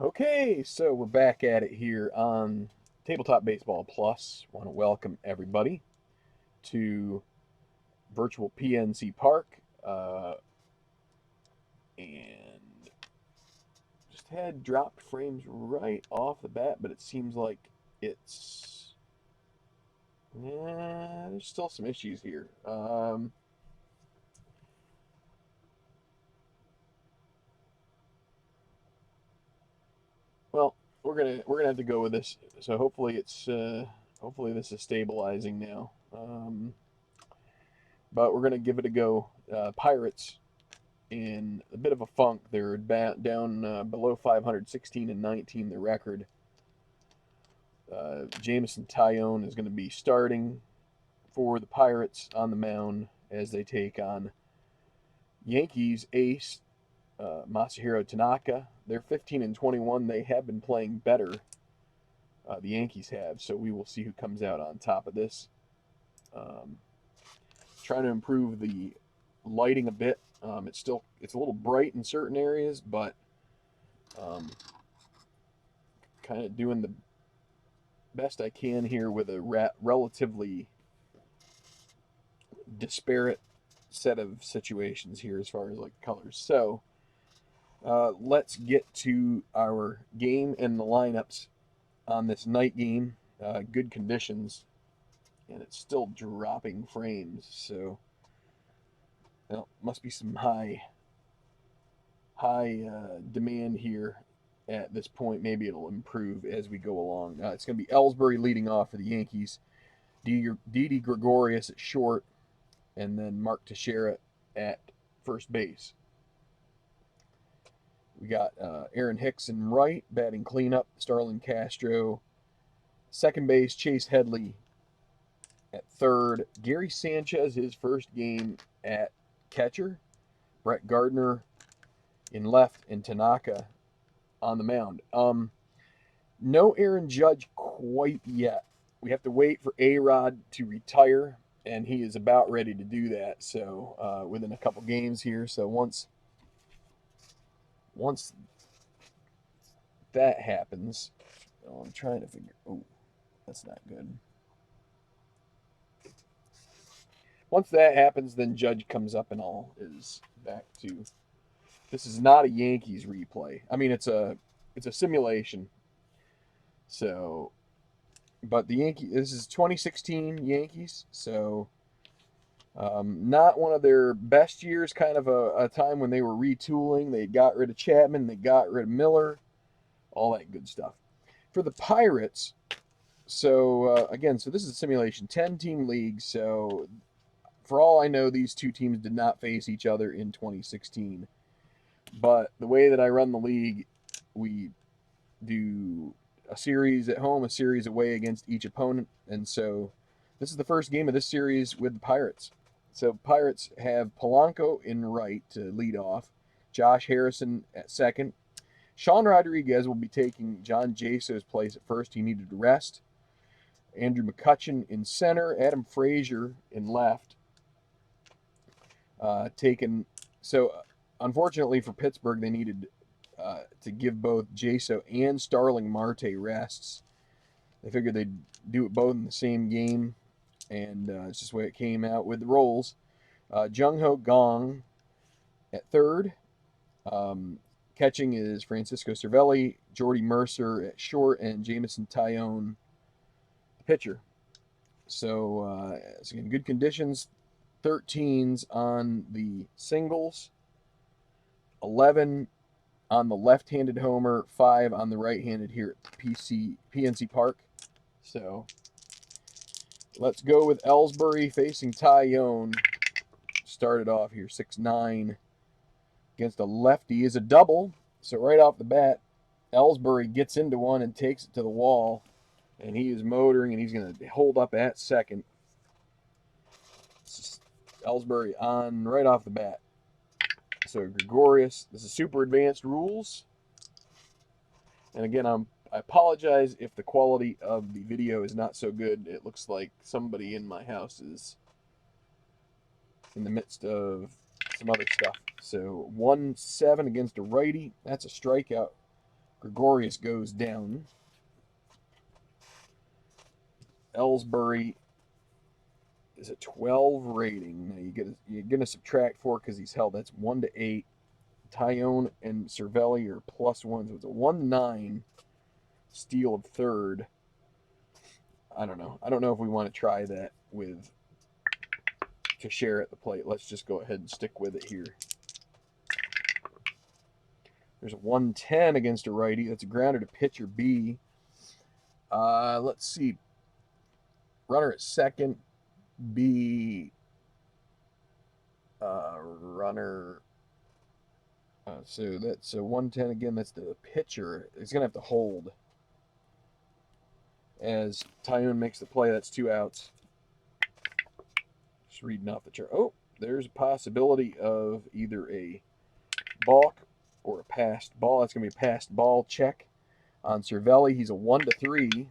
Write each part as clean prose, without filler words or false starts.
Okay, so we're back at it here on Tabletop Baseball Plus. Want to welcome everybody to virtual PNC Park, and just had dropped frames right off the bat, but it seems like it's there's still some issues here. Well, we're gonna have to go with this. So hopefully this is stabilizing now. But we're gonna give it a go. Pirates in a bit of a funk. They're down below 500, 16 and 19, the record. Jameson Taillon is going to be starting for the Pirates on the mound as they take on Yankees ace Masahiro Tanaka. They're 15 and 21. They have been playing better. The Yankees have, so we will see who comes out on top of this. Um, Trying to improve the lighting a bit. It's a little bright in certain areas, but um, kind of doing the best I can here with a relatively disparate set of situations here as far as like colors. So let's get to our game and the lineups on this night game. Good conditions, and it's still dropping frames. So must be some high demand here at this point. Maybe it'll improve as we go along. It's going to be Ellsbury leading off for the Yankees. Didi Gregorius at short, and then Mark Teixeira at first base. We got Aaron Hicks in right, batting cleanup. Starlin Castro, second base. Chase Headley at third. Gary Sanchez, his first game at catcher. Brett Gardner in left, and Tanaka on the mound. No Aaron Judge quite yet. We have to wait for A-Rod to retire, and he is about ready to do that. So within a couple games here. So once that happens, I'm trying to figure. Oh, that's not good. Once that happens, then Judge comes up and all is back to. This is not a Yankees replay. I mean, it's a simulation. So, but the This is 2016 Yankees. So, not one of their best years. Kind of a time when they were retooling. They got rid of Chapman. They got rid of Miller. All that good stuff. For the Pirates, so again, so this is a simulation, 10-team league. So for all I know, these two teams did not face each other in 2016. But the way that I run the league, we do a series at home, a series away against each opponent. And so this is the first game of this series with the Pirates. So Pirates have Polanco in right to lead off, Josh Harrison at second. Sean Rodriguez will be taking John Jaso's place at first. He needed to rest. Andrew McCutchen in center. Adam Frazier in left. Unfortunately for Pittsburgh, they needed to give both Jaso and Starling Marte rests. They figured they'd do it both in the same game, and it's just the way it came out with the roles. Jung Ho Gong at third. Catching is Francisco Cervelli, Jordy Mercer at short, and Jameson Taillon, the pitcher. So, again, good conditions. 13s on the singles, 11 on the left-handed homer, 5 on the right-handed here at PNC Park. So let's go with Ellsbury facing Taillon. Started off here 6'9" against a lefty is a double. So right off the bat, Ellsbury gets into one and takes it to the wall, and he is motoring, and he's going to hold up at second. Ellsbury on right off the bat. So Gregorius, this is super advanced rules. And again, I apologize if the quality of the video is not so good. It looks like somebody in my house is in the midst of some other stuff. So 1-7 against a righty. That's a strikeout. Gregorius goes down. Ellsbury is a 12 rating. Now you're gonna subtract 4 because he's held. That's 1 to 8. Tyone and Cervelli are +1, so it's a 1-9 steal of third. I don't know. I don't know if we want to try that with Teixeira at the plate. Let's just go ahead and stick with it here. There's a 110 against a righty. That's a grounder to pitcher B. Let's see. Runner at second. B. Runner. So that's a 110 again. That's the pitcher. He's going to have to hold. As Tyone makes the play, that's 2 outs. Just reading off the chart. Oh, there's a possibility of either a balk or a passed ball. That's going to be a passed ball check on Cervelli. He's a 1 to 3. And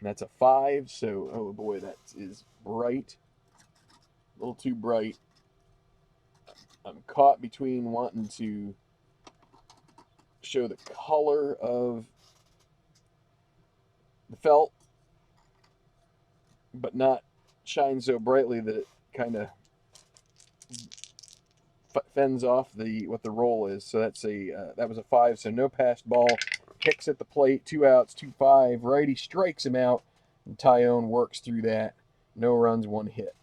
that's a 5. So, oh boy, that is bright. A little too bright. I'm caught between wanting to show the color of the felt, but not shine so brightly that it kind of fends off what the roll is. So that's that was a 5. So no passed ball. Hicks at the plate. 2 outs. 2-5. Righty strikes him out, and Tyone works through that. No runs, 1 hit.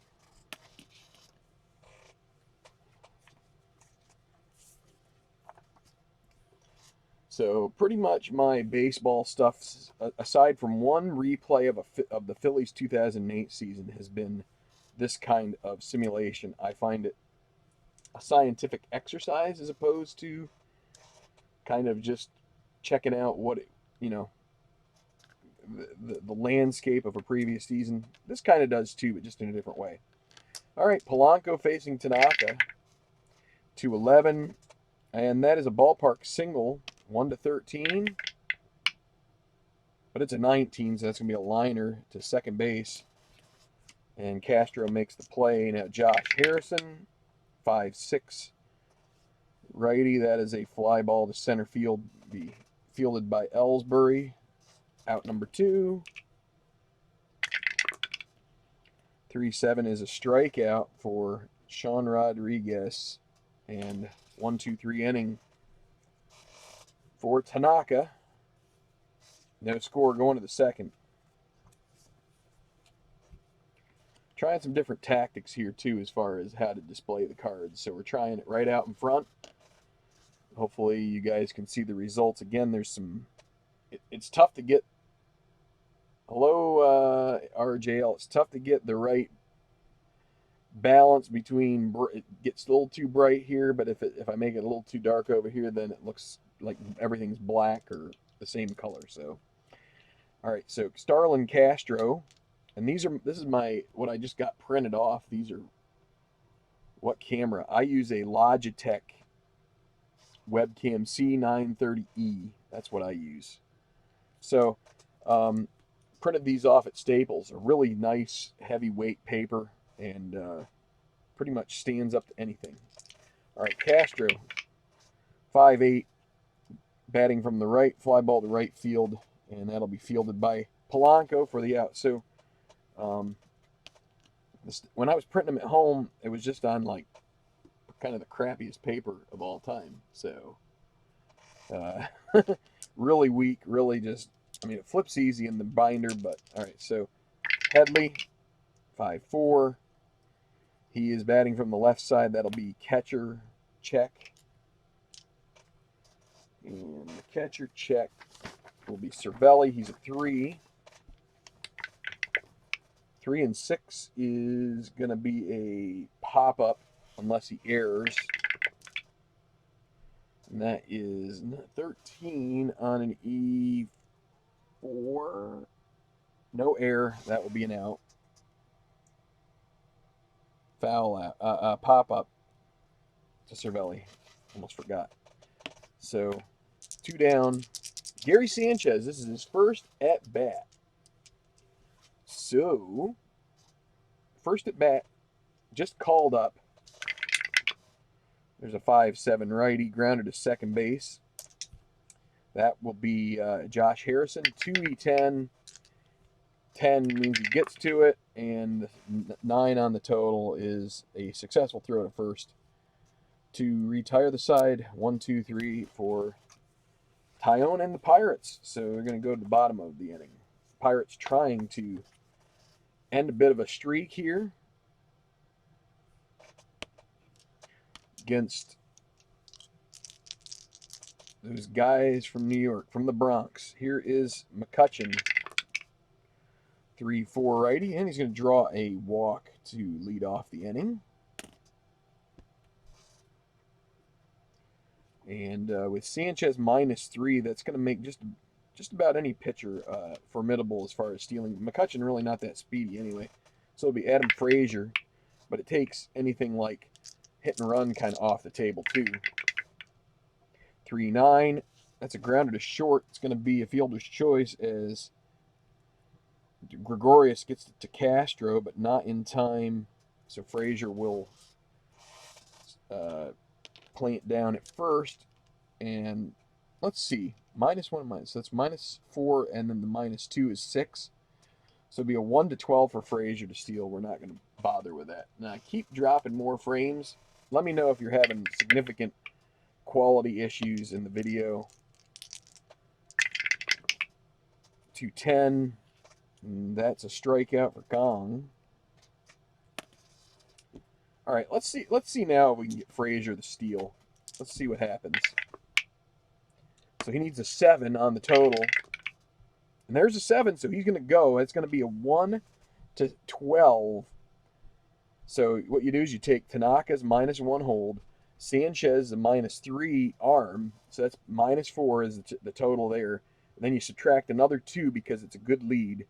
So pretty much my baseball stuff, aside from one replay of the Phillies 2008 season, has been this kind of simulation. I find it a scientific exercise as opposed to kind of just checking out what the landscape of a previous season. This kind of does too, but just in a different way. All right, Polanco facing Tanaka, 211, and that is a ballpark single. 1 to 13, but it's a 19, so that's going to be a liner to second base. And Castro makes the play. Now Josh Harrison, 5-6, righty. That is a fly ball to center field, be fielded by Ellsbury. Out number 2. 3-7 is a strikeout for Sean Rodriguez, and 1-2-3 inning for Tanaka. No score going to the second. Trying some different tactics here too as far as how to display the cards. So we're trying it right out in front. Hopefully you guys can see the results. Again, there's some... It's tough to get... Hello, RJL. It's tough to get the right balance between... It gets a little too bright here, but if I make it a little too dark over here, then it looks like everything's black or the same color. So, all right. So Starlin Castro, and this is what I just got printed off. These are what camera I use, a Logitech webcam C930E. That's what I use. So, printed these off at Staples. A really nice heavyweight paper, and pretty much stands up to anything. All right, Castro, 5'8", batting from the right, fly ball to right field, and that'll be fielded by Polanco for the out. So, when I was printing them at home, it was just on like kind of the crappiest paper of all time. So, really weak, really just, I mean, it flips easy in the binder, but all right. So, Headley, 5'4". He is batting from the left side. That'll be catcher check. And the catcher check will be Cervelli. He's a 3. 3 and 6 is going to be a pop-up unless he errs. And that is 13 on an E4. No error. That will be an out. Foul out. Pop-up to Cervelli. Almost forgot. So, 2 down. Gary Sanchez, this is his first at-bat. So, first at-bat, just called up. There's a 5-7 righty, grounded to second base. That will be Josh Harrison, 2E10. 10 means he gets to it, and 9 on the total is a successful throw to first to retire the side. 1, 2, 3 for Tyone and the Pirates. So we're going to go to the bottom of the inning. Pirates trying to end a bit of a streak here against those guys from New York, from the Bronx. Here is McCutchen, 3-4 righty, and he's going to draw a walk to lead off the inning. And with Sanchez -3, that's going to make just about any pitcher formidable as far as stealing. McCutchen really not that speedy anyway, so it'll be Adam Frazier, but it takes anything like hit and run kind of off the table too. 3-9, that's a grounder to short. It's going to be a fielder's choice as Gregorius gets it to Castro, but not in time, so Frazier will plant down at first. And let's see, -1, so that's -4, and then the -2 is 6. So it'll be a 1 to 12 for Frazier to steal. We're not going to bother with that. Now keep dropping more frames. Let me know if you're having significant quality issues in the video. 2-10, and that's a strikeout for Gong. All right, let's see now if we can get Frazier the steal. Let's see what happens. So he needs a 7 on the total. And there's a 7, so he's going to go. It's going to be a 1 to 12. So what you do is you take Tanaka's -1 hold, Sanchez a -3 arm, so that's -4 is the total there. And then you subtract another 2 because it's a good lead.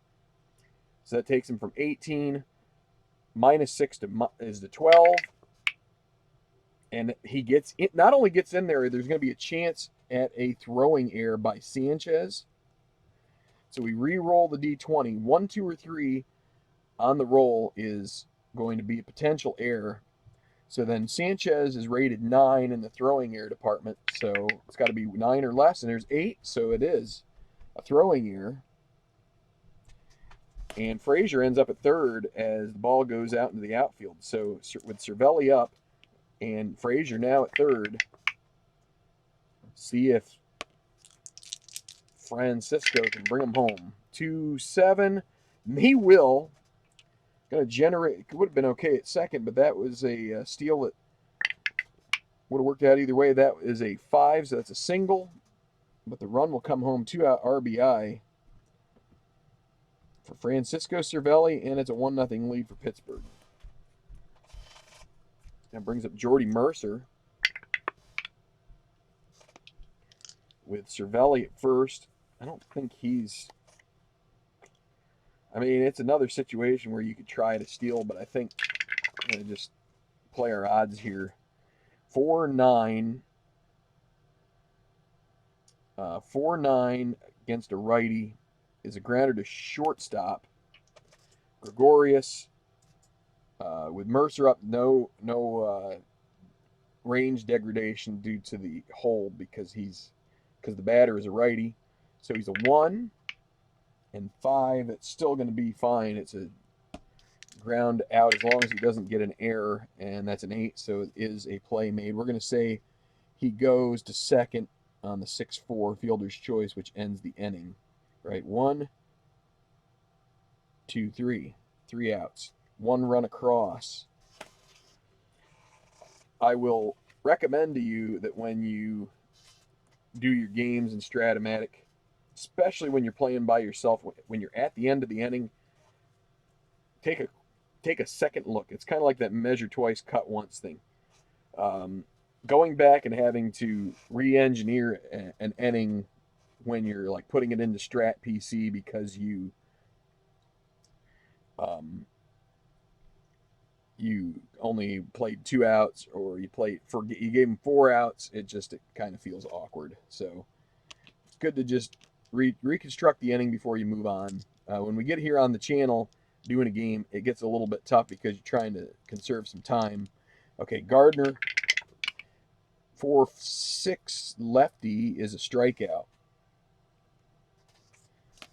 So that takes him from 18, -6 is the 12. And he gets it, not only gets in there, there's going to be a chance at a throwing error by Sanchez. So we re-roll the D20. 1, 2, or 3 on the roll is going to be a potential error. So then Sanchez is rated 9 in the throwing error department. So it's got to be 9 or less, and there's 8. So it is a throwing error. And Frazier ends up at third as the ball goes out into the outfield. So with Cervelli up and Frazier now at third, see if Francisco can bring him home. 2-7. He will. Going to generate. It would have been okay at second, but that was a steal that would have worked out either way. That is a 5, so that's a single. But the run will come home, 2-out RBI for Francisco Cervelli, and it's a 1-0 lead for Pittsburgh. That brings up Jordy Mercer with Cervelli at first. I don't think he's... I mean, it's another situation where you could try to steal, but I think I'm going to just play our odds here. 4-9. 4-9 against a righty is a grounder to shortstop. Gregorius with Mercer up, no range degradation due to the hold because the batter is a righty. So he's a 1 and 5. It's still going to be fine. It's a ground out as long as he doesn't get an error, and that's an 8. So it is a play made. We're going to say he goes to second on the 6-4 fielder's choice, which ends the inning. Right, 1, 2, 3, 3 outs, 1 run across. I will recommend to you that when you do your games in Stratomatic, especially when you're playing by yourself, when you're at the end of the inning, take a second look. It's kind of like that measure twice, cut once thing. Going back and having to re-engineer an inning when you're like putting it into Strat PC because you only played 2 outs, or you gave him 4 outs, it kind of feels awkward. So it's good to just reconstruct the inning before you move on. When we get here on the channel doing a game, it gets a little bit tough because you're trying to conserve some time. Okay, Gardner, 4-6 lefty is a strikeout.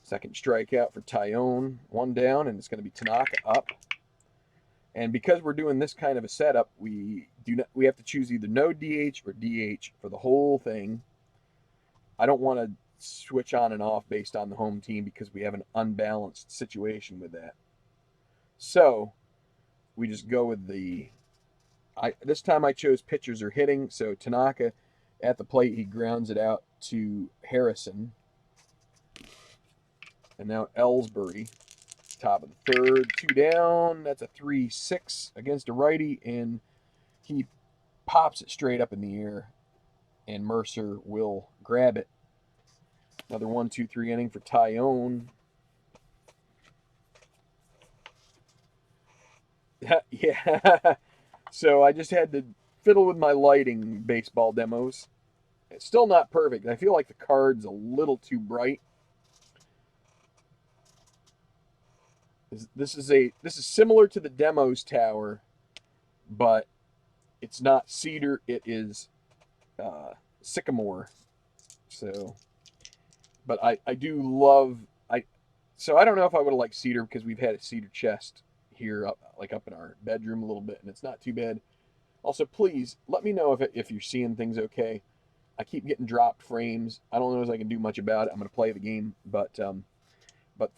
Second strikeout for Tyone, 1 down, and it's going to be Tanaka up. And because we're doing this kind of a setup, we have to choose either no DH or DH for the whole thing. I don't want to switch on and off based on the home team because we have an unbalanced situation with that. So we just go with this time I chose pitchers or hitting. So Tanaka at the plate, he grounds it out to Harrison. And now Ellsbury, top of the third, 2 down. That's a 3-6 against a righty, and he pops it straight up in the air, and Mercer will grab it. Another 1-2-3 inning for Tyone. Yeah. So I just had to fiddle with my lighting baseball demos. It's still not perfect. I feel like the card's a little too bright. This is similar to the demos tower, but it's not cedar. It is sycamore. So, but I do love So I don't know if I would have liked cedar because we've had a cedar chest here up in our bedroom a little bit, and it's not too bad. Also, please let me know if you're seeing things okay. I keep getting dropped frames. I don't know if I can do much about it. I'm going to play the game, but the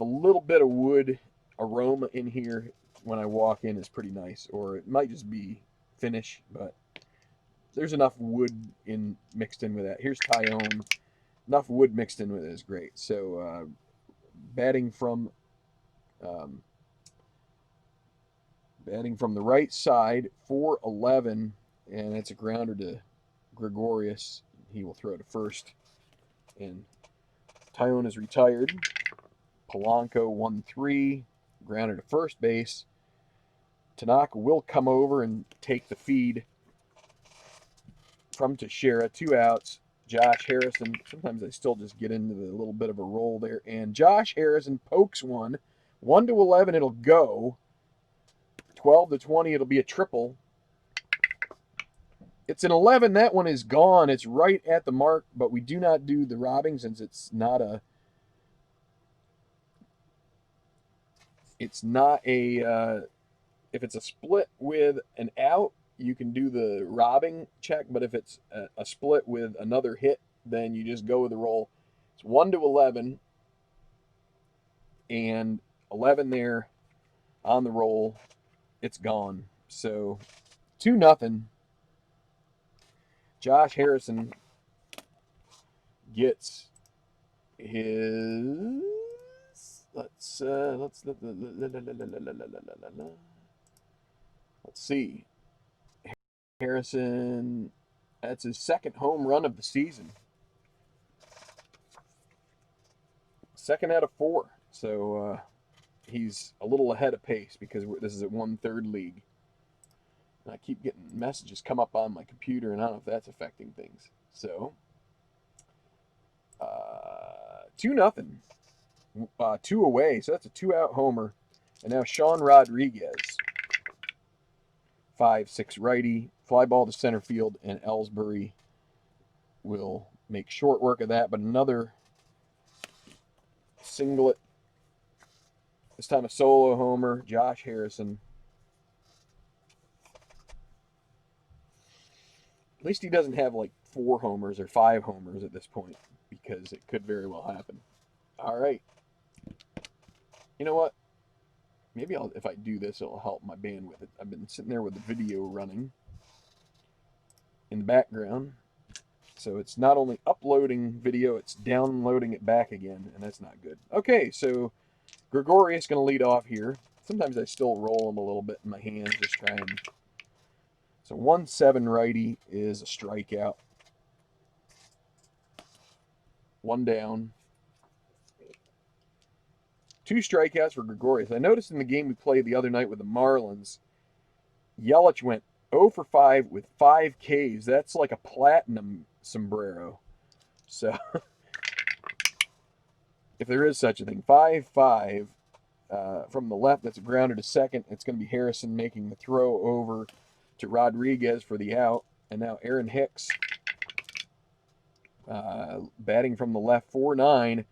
little bit of wood aroma in here when I walk in is pretty nice, or it might just be finish, but there's enough wood mixed in with that. Here's Tyone. Enough wood mixed in with it is great. So batting from the right side, 4-11, and it's a grounder to Gregorius. He will throw to first, and Tyone is retired. Polanco 1-3, grounder to first base. Tanaka will come over and take the feed from Teixeira. 2 outs. Josh Harrison. Sometimes I still just get into the little bit of a roll there. And Josh Harrison pokes one. 1-11, it'll go. 12-20, it'll be a triple. It's an 11. That one is gone. It's right at the mark, but we do not do the robbing since it's not a if it's a split with an out, you can do the robbing check, but if it's a split with another hit, then you just go with the roll. It's 1-11, and 11 there on the roll. It's gone. So 2-0. Josh Harrison gets his. Let's see. Harrison, that's his second home run of the season. Second out of 4. So he's a little ahead of pace because this is at 1/3 league. And I keep getting messages come up on my computer, and I don't know if that's affecting things. So 2-0. 2 away. So that's a 2-out homer. And now Sean Rodriguez. 5-6 righty. Fly ball to center field, and Ellsbury will make short work of that. But another singlet. This time a solo homer. Josh Harrison. At least he doesn't have like 4 homers or 5 homers at this point, because it could very well happen. All right. You know what? Maybe if I do this, it'll help my bandwidth. I've been sitting there with the video running in the background. So it's not only uploading video, it's downloading it back again, and that's not good. Okay, so Gregorius is going to lead off here. Sometimes I still roll him a little bit in my hands, just trying. So 1-7 righty is a strikeout. 1 down. 2 strikeouts for Gregorius. I noticed in the game we played the other night with the Marlins, Yelich went 0 for 5 with 5 Ks. That's like a platinum sombrero. So, if there is such a thing, 5-5 from the left. That's a grounder to second. It's going to be Harrison making the throw over to Rodriguez for the out. And now Aaron Hicks batting from the left, 4-9.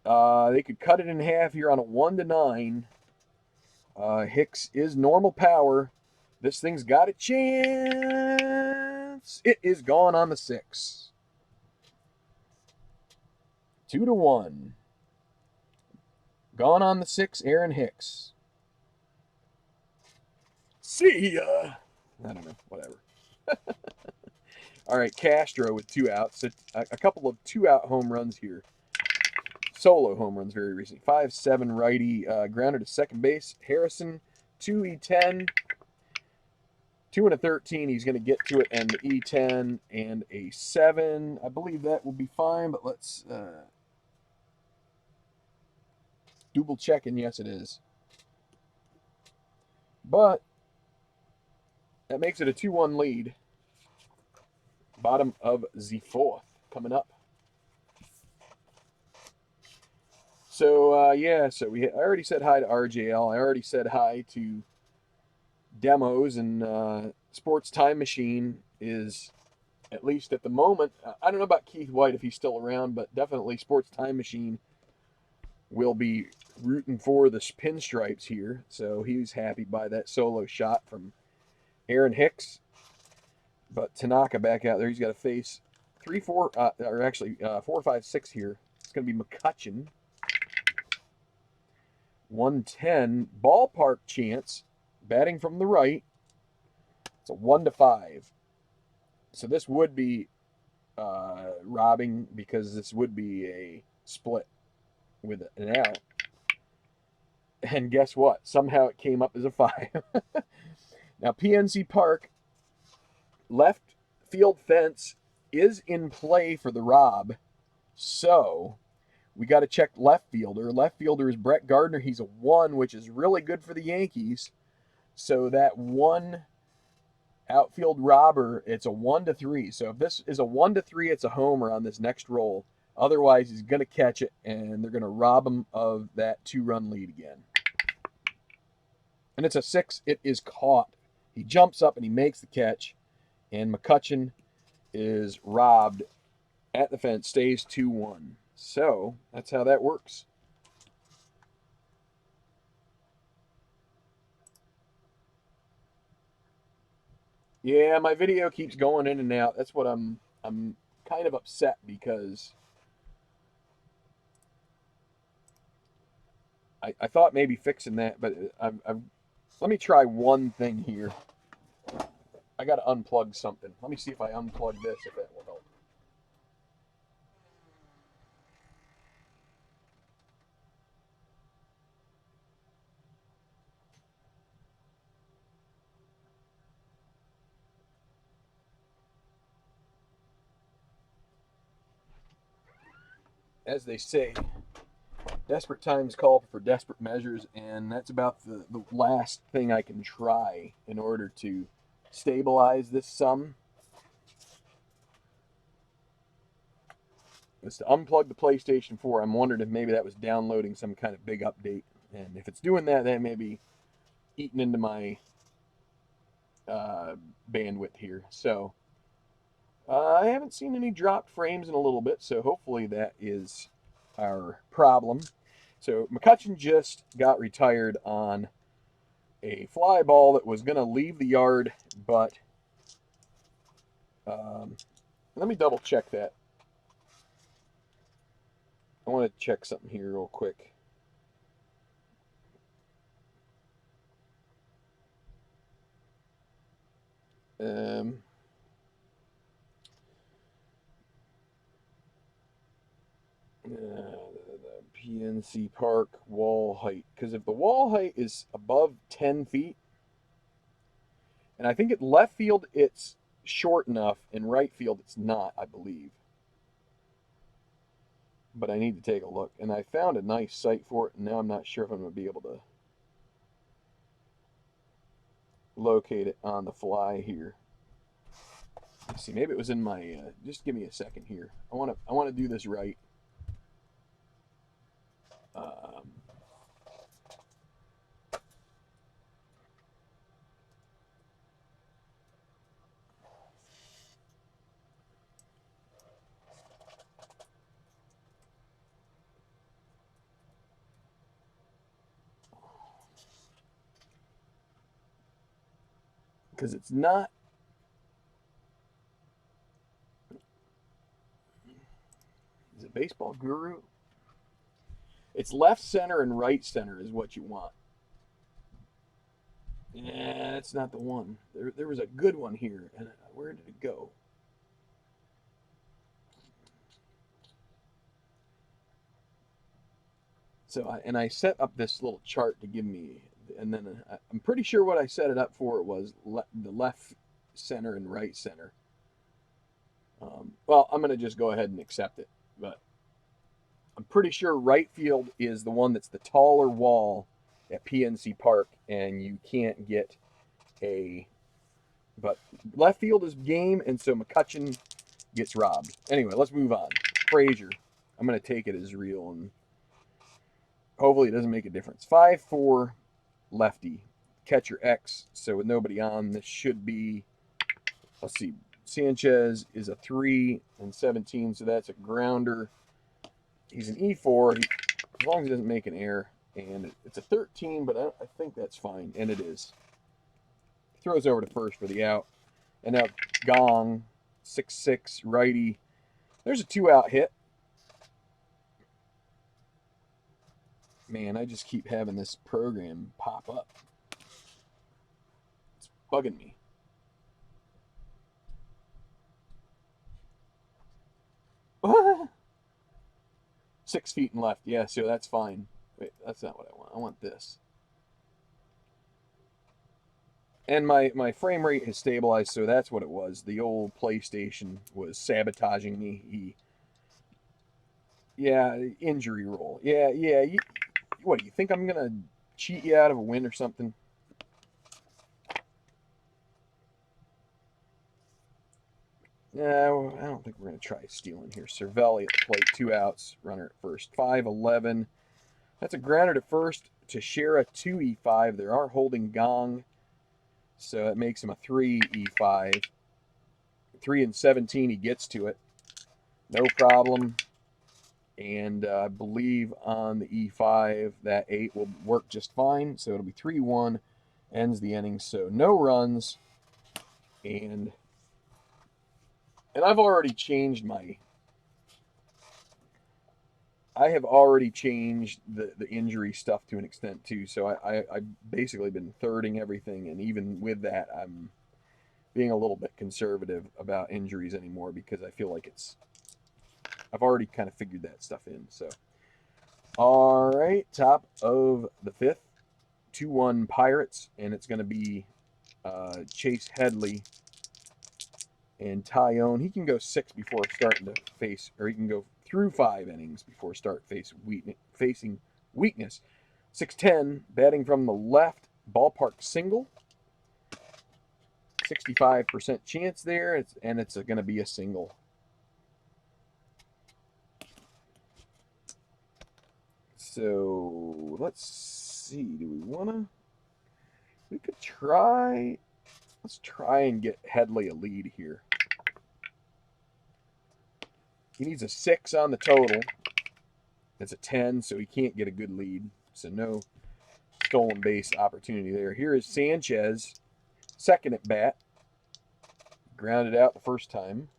They could cut it in half here on a 1-9. Hicks is normal power. This thing's got a chance. It is gone on the 6. 2-1. Gone on the 6, Aaron Hicks. See ya. I don't know, whatever. All right, Castro with 2 outs. A couple of 2-out home runs here. Solo home runs very recently. 5-7 righty, grounded to second base. Harrison, 2E10. 2 and a 13. He's going to get to it, and the E10 and a 7. I believe that will be fine, but let's double check, and yes, it is. But that makes it a 2-1 lead. Bottom of the 4th coming up. So, yeah, so I already said hi to RJL. I already said hi to Demos, and Sports Time Machine is, at least at the moment, I don't know about Keith White if he's still around, but definitely Sports Time Machine will be rooting for the pinstripes here. So he's happy by that solo shot from Aaron Hicks. But Tanaka back out there. He's got to face 3, 4, or actually 4, 5, 6 here. It's going to be McCutcheon. 110. Ballpark chance. Batting from the right. It's a 1-5. So this would be robbing, because this would be a split with an out. And guess what? Somehow it came up as a 5. Now, PNC Park, left field fence is in play for the rob. So we got to check left fielder. Left fielder is Brett Gardner. He's a 1, which is really good for the Yankees. So that 1 outfield robber, it's a 1-3. So if this is a 1-3, it's a homer on this next roll. Otherwise, he's going to catch it, and they're going to rob him of that 2-run lead again. And it's a 6. It is caught. He jumps up and he makes the catch, and McCutcheon is robbed at the fence, stays 2-1. So that's how that works. Yeah, my video keeps going in and out. That's what I'm kind of upset, because I thought maybe fixing that, but let me try one thing here. I got to unplug something. Let me see if I unplug this, if that will help. As they say, desperate times call for desperate measures, and that's about the last thing I can try in order to stabilize this sum. Is to unplug the PlayStation 4. I'm wondering if maybe that was downloading some kind of big update, and if it's doing that, that may be eating into my bandwidth here. So I haven't seen any dropped frames in a little bit, so hopefully that is our problem. So McCutcheon just got retired on a fly ball that was going to leave the yard, but let me double check that. I want to check something here real quick. PNC Park wall height. Because if the wall height is above 10 feet, and I think at left field it's short enough, in right field it's not, I believe. But I need to take a look. And I found a nice site for it, and now I'm not sure if I'm going to be able to locate it on the fly here. Let's see, maybe it was in my, just give me a second here. I want to do this right. because it's not. Is it Baseball Guru? It's left center and right center is what you want. Yeah, that's not the one. There was a good one here, and where did it go? So I set up this little chart to give me, and then I'm pretty sure what I set it up for was the left center and right center. Well, I'm going to just go ahead and accept it, but I'm pretty sure right field is the one that's the taller wall at PNC Park, and you can't get a. But left field is game, and so McCutcheon gets robbed. Anyway, let's move on. Frazier, I'm going to take it as real, and hopefully it doesn't make a difference. 5-4 lefty, catcher X. So with nobody on, this should be. Let's see. Sanchez is a 3 and 17, so that's a grounder. He's an E4, as long as he doesn't make an error. And it's a 13, but I think that's fine, and it is. Throws over to first for the out. And now Gong, 6-6, righty. There's a 2-out hit. Man, I just keep having this program pop up. It's bugging me. What? 6 feet and left. Yeah, so that's fine. Wait, that's not what I want. I want this. And my frame rate has stabilized, so that's what it was. The old PlayStation was sabotaging me. Yeah, injury roll. Yeah. What, do you think I'm going to cheat you out of a win or something? No, I don't think we're going to try stealing here. Cervelli at the plate, 2 outs, runner at first. 5-11. That's a grounder to first. Teixeira, 2-E5. There are holding Gong, so it makes him a 3-E5. 3 and 17, he gets to it. No problem. And I believe on the E5, that 8 will work just fine. So it'll be 3-1, ends the inning. So no runs. And I've already changed I have already changed the injury stuff to an extent too. So I've basically been thirding everything. And even with that, I'm being a little bit conservative about injuries anymore because I feel like I've already kind of figured that stuff in. So, all right, top of the 5th, 2-1 Pirates, and it's going to be Chase Headley and Tyone. He can go 6 before starting to face, or he can go through 5 innings before facing weakness. 6-10, batting from the left, ballpark single. 65% chance there, and it's going to be a single. So let's see. Do we want to? We could try. Let's try and get Headley a lead here. He needs a 6 on the total. It's a 10, so he can't get a good lead. So no stolen base opportunity there. Here is Sanchez, second at bat. Grounded out the first time.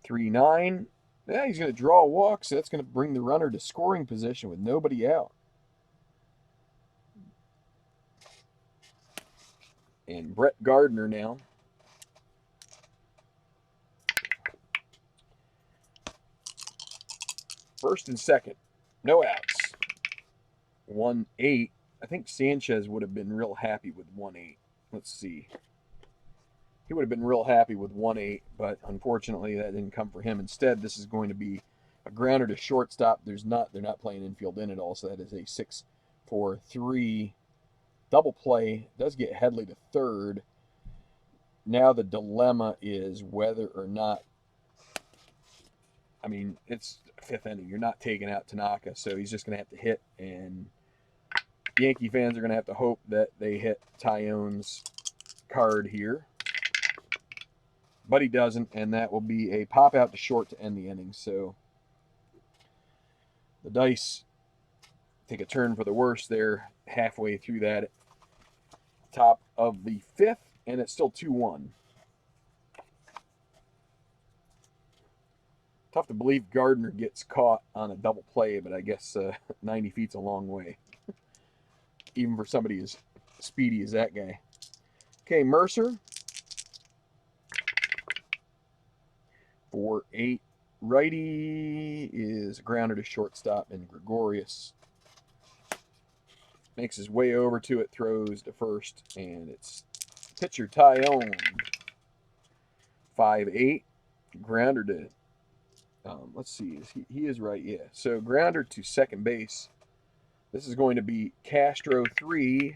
3-9. Yeah, he's going to draw a walk, so that's going to bring the runner to scoring position with nobody out. And Brett Gardner now. First and second. No outs. 1-8. I think Sanchez would have been real happy with 1-8. Let's see. He would have been real happy with 1-8, but unfortunately that didn't come for him. Instead, this is going to be a grounder to shortstop. They're not playing infield in at all, so that is a 6-4-3 double play. Does get Headley to third. Now the dilemma is whether or not, I mean, it's 5th inning. You're not taking out Tanaka, so he's just going to have to hit, and Yankee fans are going to have to hope that they hit Tyone's card here. But he doesn't, and that will be a pop out to short to end the inning. So the dice take a turn for the worse there halfway through that. Top of the 5th, and it's still 2-1. Tough to believe Gardner gets caught on a double play, but I guess 90 feet's a long way, even for somebody as speedy as that guy. Okay, Mercer. 4-8. Righty is grounded to shortstop, and Gregorius makes his way over to it, throws to first, and it's pitcher Tyone. 5-8. Grounder to, let's see, he is right, yeah. So grounder to second base. This is going to be Castro 3,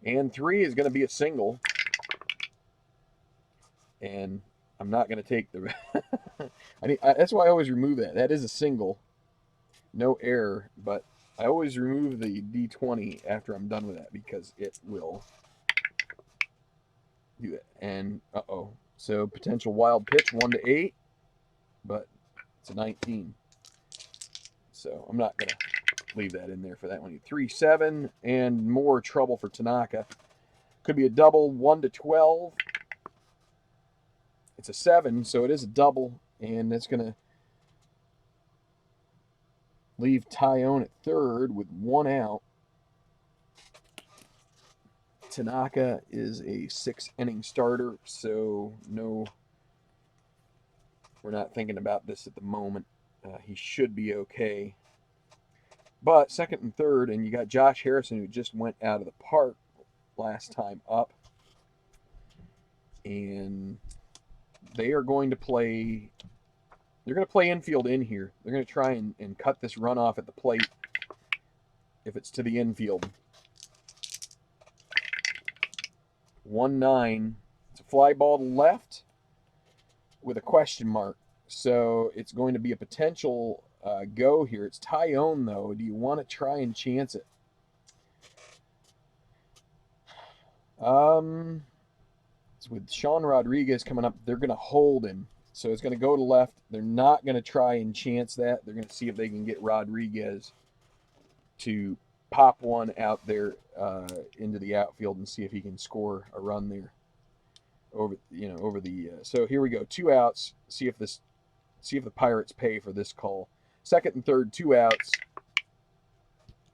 and 3 is going to be a single. And I'm not going to take the... that's why I always remove that. That is a single. No error, but I always remove the D20 after I'm done with that because it will do that. And, uh-oh. So potential wild pitch, 1-8, but it's a 19. So I'm not going to leave that in there for that one. 3-7, and more trouble for Tanaka. Could be a double, 1-12. It's a 7, so it is a double, and that's going to leave Tyone at third with 1 out. Tanaka is a 6-inning starter, so no, we're not thinking about this at the moment. He should be okay. But second and third, and you got Josh Harrison, who just went out of the park last time up. And they are going to play, they're going to play infield in here. They're going to try and cut this runoff at the plate if it's to the infield. 1-9. It's a fly ball to left with a question mark. So it's going to be a potential go here. It's Tyone, though. Do you want to try and chance it? It's with Sean Rodriguez coming up. They're going to hold him. So it's going to go to left. They're not going to try and chance that. They're going to see if they can get Rodriguez to pop one out there into the outfield and see if he can score a run there over the so here we go, 2 outs. See if the Pirates pay for this call. Second and third, 2 outs,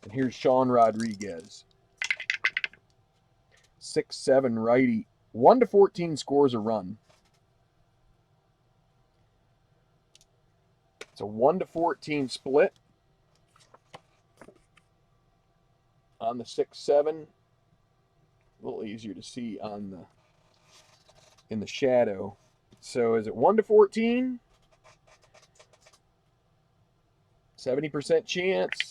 and here's Sean Rodriguez. 6-7 righty. 1-14 scores a run. It's a 1-14 split on the 6-7. A little easier to see in the shadow. So is it 1-14? 70% chance.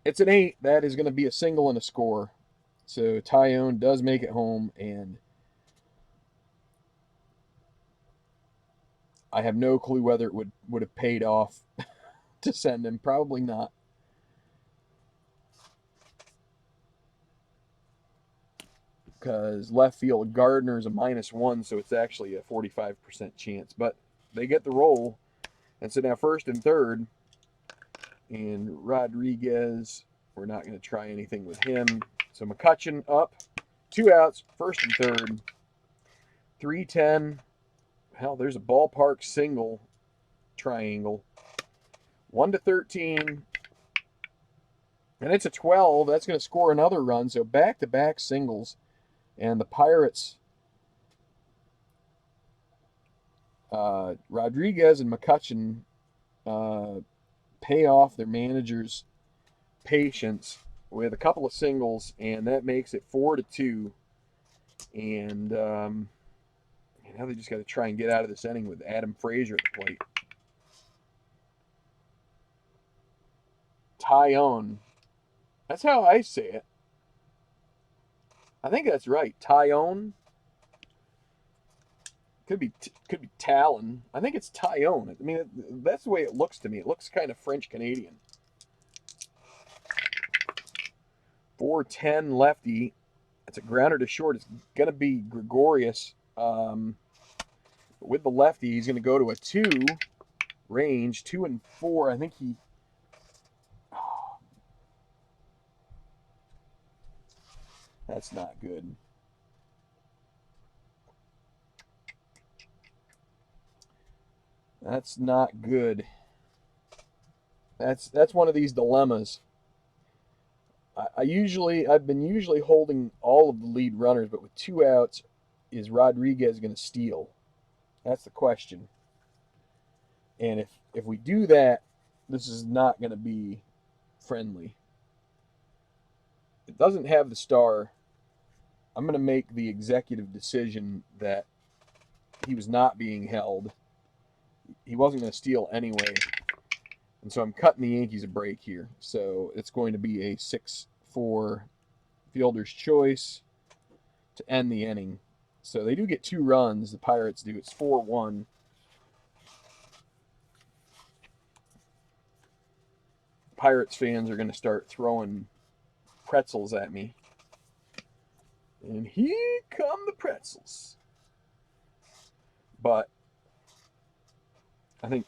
It's an 8. That is going to be a single and a score. So Tyone does make it home, and I have no clue whether it would have paid off to send him. Probably not. Because left field Gardner's a -1, so it's actually a 45% chance. But they get the roll. And so now first and third, and Rodriguez, we're not going to try anything with him. So McCutcheon up, 2 outs, first and third. 3-10. Hell, there's a ballpark single triangle. 1-13. And it's a 12. That's going to score another run. So back-to-back singles. And the Pirates, Rodriguez and McCutcheon pay off their manager's patience with a couple of singles, and that makes it 4-2. And now they just got to try and get out of this inning with Adam Frazier at the plate. Tyone. That's how I say it. I think that's right. Tyone. Could be Talon. I think it's Tyone. I mean, that's the way it looks to me. It looks kind of French-Canadian. 4-10 lefty. That's a grounder to short. It's going to be Gregorius. With the lefty, he's going to go to a 2 range, 2 and 4. I think he... That's not good. That's not good. That's one of these dilemmas. I've been usually holding all of the lead runners, but with 2 outs, is Rodriguez going to steal? That's the question. And if we do that, this is not going to be friendly. It doesn't have the star. I'm going to make the executive decision that he was not being held. He wasn't going to steal anyway. And so I'm cutting the Yankees a break here. So it's going to be a 6-4 fielder's choice to end the inning. So they do get 2 runs. The Pirates do. It's 4-1. Pirates fans are going to start throwing pretzels at me. And here come the pretzels. But I think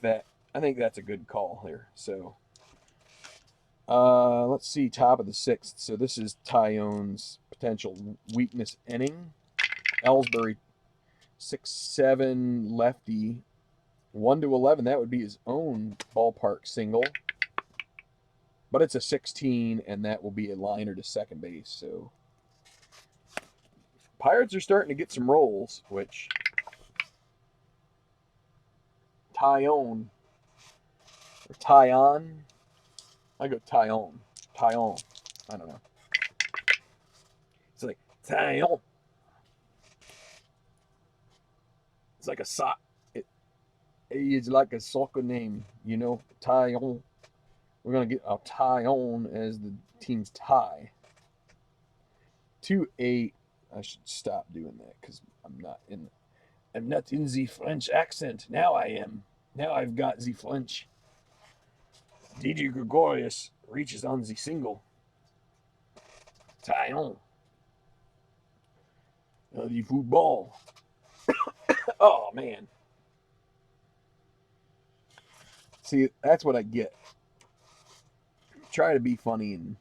that's a good call here. So let's see, top of the 6th. So this is Tyone's potential weakness inning. Ellsbury, 6-7 lefty, 1-11. That would be his own ballpark single. But it's a 16, and that will be a liner to second base. So Pirates are starting to get some rolls, which Tyon or Tyon. I go Tyon. Tyon. I don't know. It's like Tyon. It's like a sock. It's like a soccer name, you know, Tyon. We're going to get a Tyon as the team's tie. 2-8. I should stop doing that because I'm not in the French accent. Now I am. Now I've got the French. DJ Gregorius reaches on the single. Tyon. The football. Oh, man. See, that's what I get. Try to be funny, and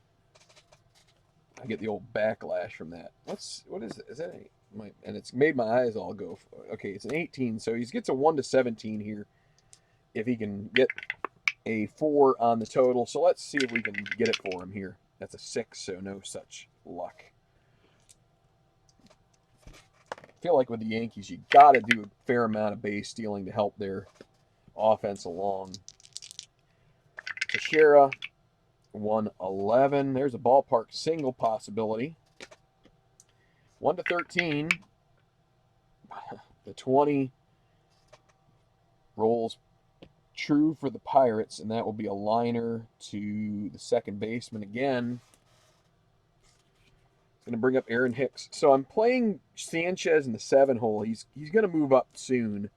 I get the old backlash from that. What is it? Is that and it's made my eyes all go. Okay, it's an 18, so he gets a 1-17 here if he can get a 4 on the total. So let's see if we can get it for him here. That's a 6, so no such luck. I feel like with the Yankees, you got to do a fair amount of base stealing to help their offense along. Teixeira, 1-11. There's a ballpark single possibility. 1-13. The 20 rolls true for the Pirates, and that will be a liner to the second baseman again. It's going to bring up Aaron Hicks. So I'm playing Sanchez in the 7 hole. He's going to move up soon.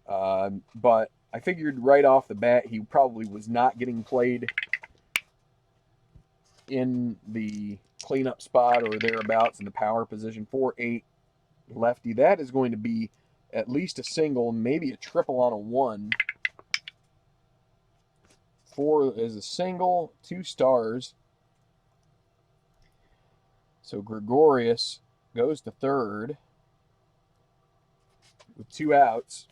But I figured right off the bat he probably was not getting played in the cleanup spot or thereabouts in the power position. 4-8 lefty. That is going to be at least a single, maybe a triple on a 1. 4 is a single, 2 stars. So Gregorius goes to third with 2 outs.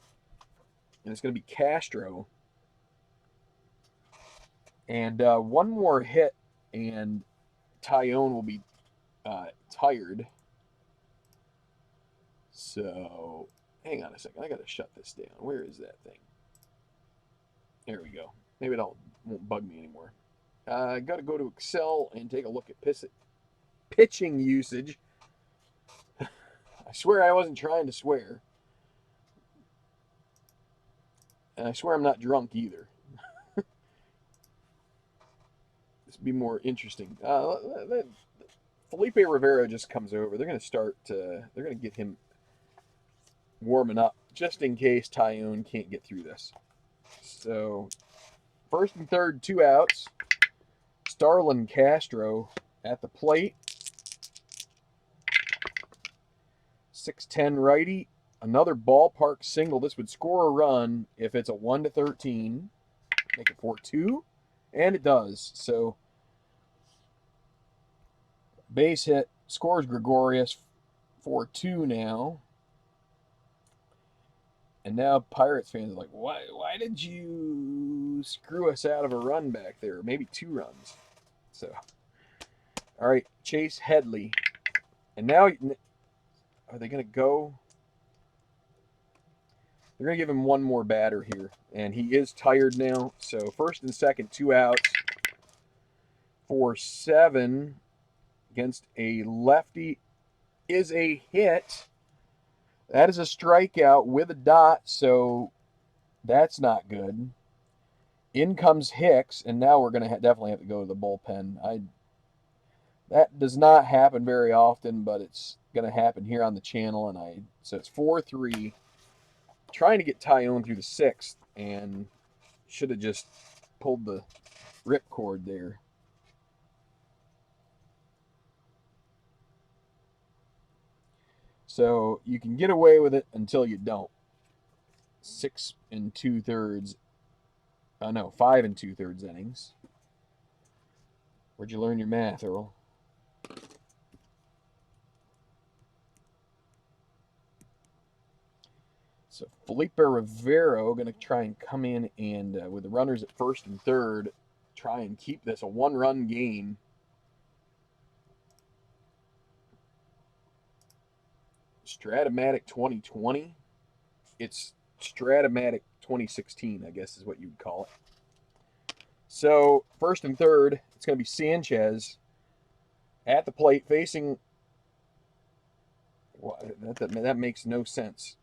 And it's going to be Castro. And one more hit, and Tyon will be tired. So, hang on a second. I got to shut this down. Where is that thing? There we go. Maybe it won't bug me anymore. I got to go to Excel and take a look at pitching usage. I swear I wasn't trying to swear. And I swear I'm not drunk either. This would be more interesting. Felipe Rivera just comes over. They're going to start. They're going to get him warming up just in case Tyon can't get through this. So, first and third, 2 outs. Starlin Castro at the plate. 6'10 righty. Another ballpark single. This would score a run if it's a 1-13. Make it 4-2. And it does. So Base hit, scores Gregorius 4-2 now. And now Pirates fans are like, why did you screw us out of a run back there? Maybe 2 runs. So, all right, Chase Headley. And now, are they going to go? They're going to give him one more batter here. And he is tired now. So, first and second, 2 outs. 4-7 against a lefty is a hit. That is a strikeout with a dot, so that's not good. In comes Hicks, and now we're going to definitely have to go to the bullpen. That does not happen very often, but it's going to happen here on the channel, and so it's 4-3. Trying to get Tyone through the 6th, and should have just pulled the ripcord there. So you can get away with it until you don't. 6 2/3. No, 5 2/3 innings. Where'd you learn your math, Earl? So Felipe Rivero going to try and come in and, with the runners at first and third, try and keep this a 1-run game. Stratomatic 2020. It's Stratomatic 2016, I guess is what you would call it. So first and third, it's going to be Sanchez at the plate facing. Well, that makes no sense.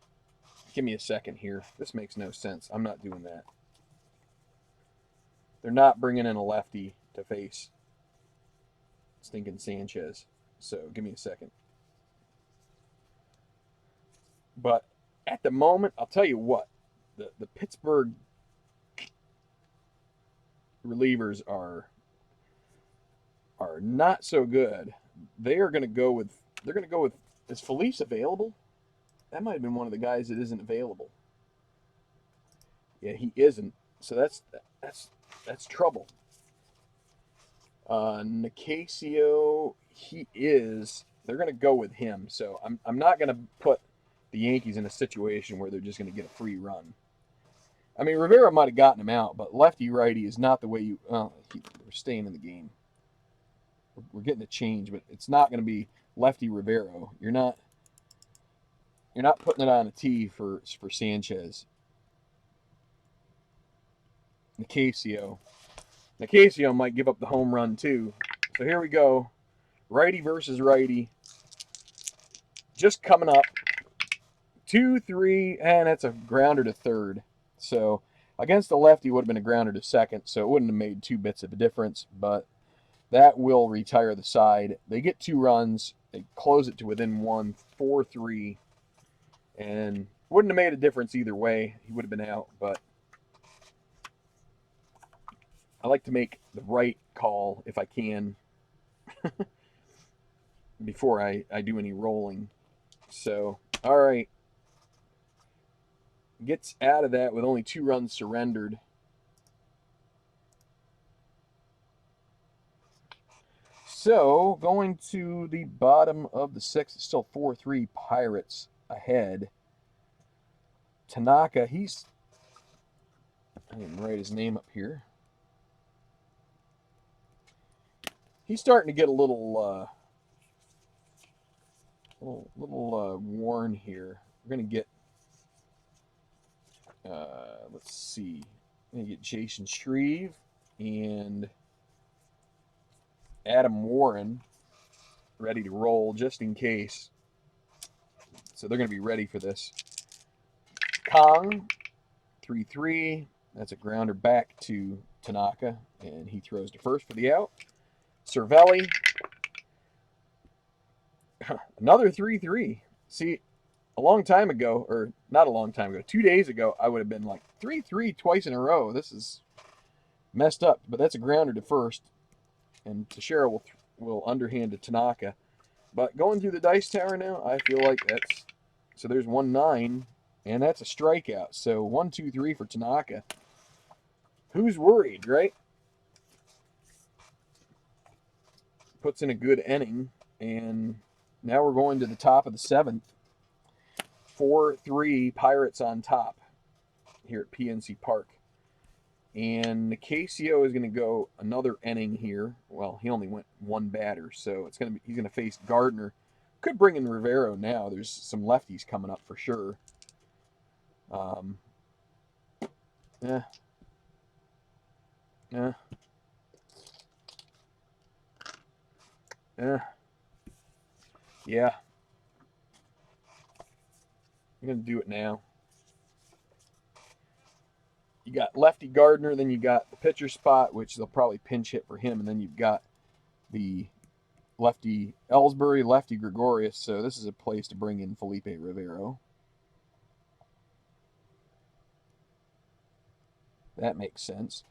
Give me a second here. This makes no sense. I'm not doing that. They're not bringing in a lefty to face stinking Sanchez. So give me a second. But at the moment, I'll tell you what, the Pittsburgh relievers are not so good. They're going to go with, is Felice available? That might have been one of the guys that isn't available. Yeah, he isn't. So that's trouble. Nicasio, he is. They're going to go with him. So I'm not going to put the Yankees in a situation where they're just going to get a free run. I mean, Rivera might have gotten him out, but lefty-righty is not the way you... we're staying in the game. We're getting a change, but it's not going to be lefty Rivero. You're not putting it on a tee for Sanchez. Nicasio might give up the home run too. So here we go. Righty versus righty. Just coming up. 2-3, and that's a grounder to third. So against the lefty would have been a grounder to second, so it wouldn't have made 2 bits of a difference, but that will retire the side. They get 2 runs. They close it to within 1, 4-3. And wouldn't have made a difference either way. He would have been out, but I like to make the right call if I can before I do any rolling. So, all right. Gets out of that with only 2 runs surrendered. So, going to the bottom of the 6th, it's still 4-3 Pirates ahead. Tanaka, I didn't write his name up here. He's starting to get a little worn here. We're going to get, let's see. We're going to get Jason Shreve and Adam Warren ready to roll just in case. So they're going to be ready for this. Kong, 3-3. That's a grounder back to Tanaka, and he throws to first for the out. Cervelli, another 3-3. See, a long time ago, or not a long time ago, 2 days ago, I would have been like 3-3 twice in a row. This is messed up, but that's a grounder to first, and Teixeira will underhand to Tanaka. But going through the dice tower now, I feel like that's, so there's 1-9, and that's a strikeout. So 1-2-3 for Tanaka. Who's worried, right? Puts in a good inning. And now we're going to the top of the 7th. 4-3 Pirates on top here at PNC Park. And Nicasio is going to go another inning here. Well, he only went one batter, so he's going to face Gardner. Could bring in Rivero now. There's some lefties coming up for sure. Yeah. Yeah. Yeah. Yeah. I'm going to do it now. You got lefty Gardner, then you got the pitcher spot, which they'll probably pinch hit for him, and then you've got the lefty Ellsbury, lefty Gregorius. So this is a place to bring in Felipe Rivero. That makes sense.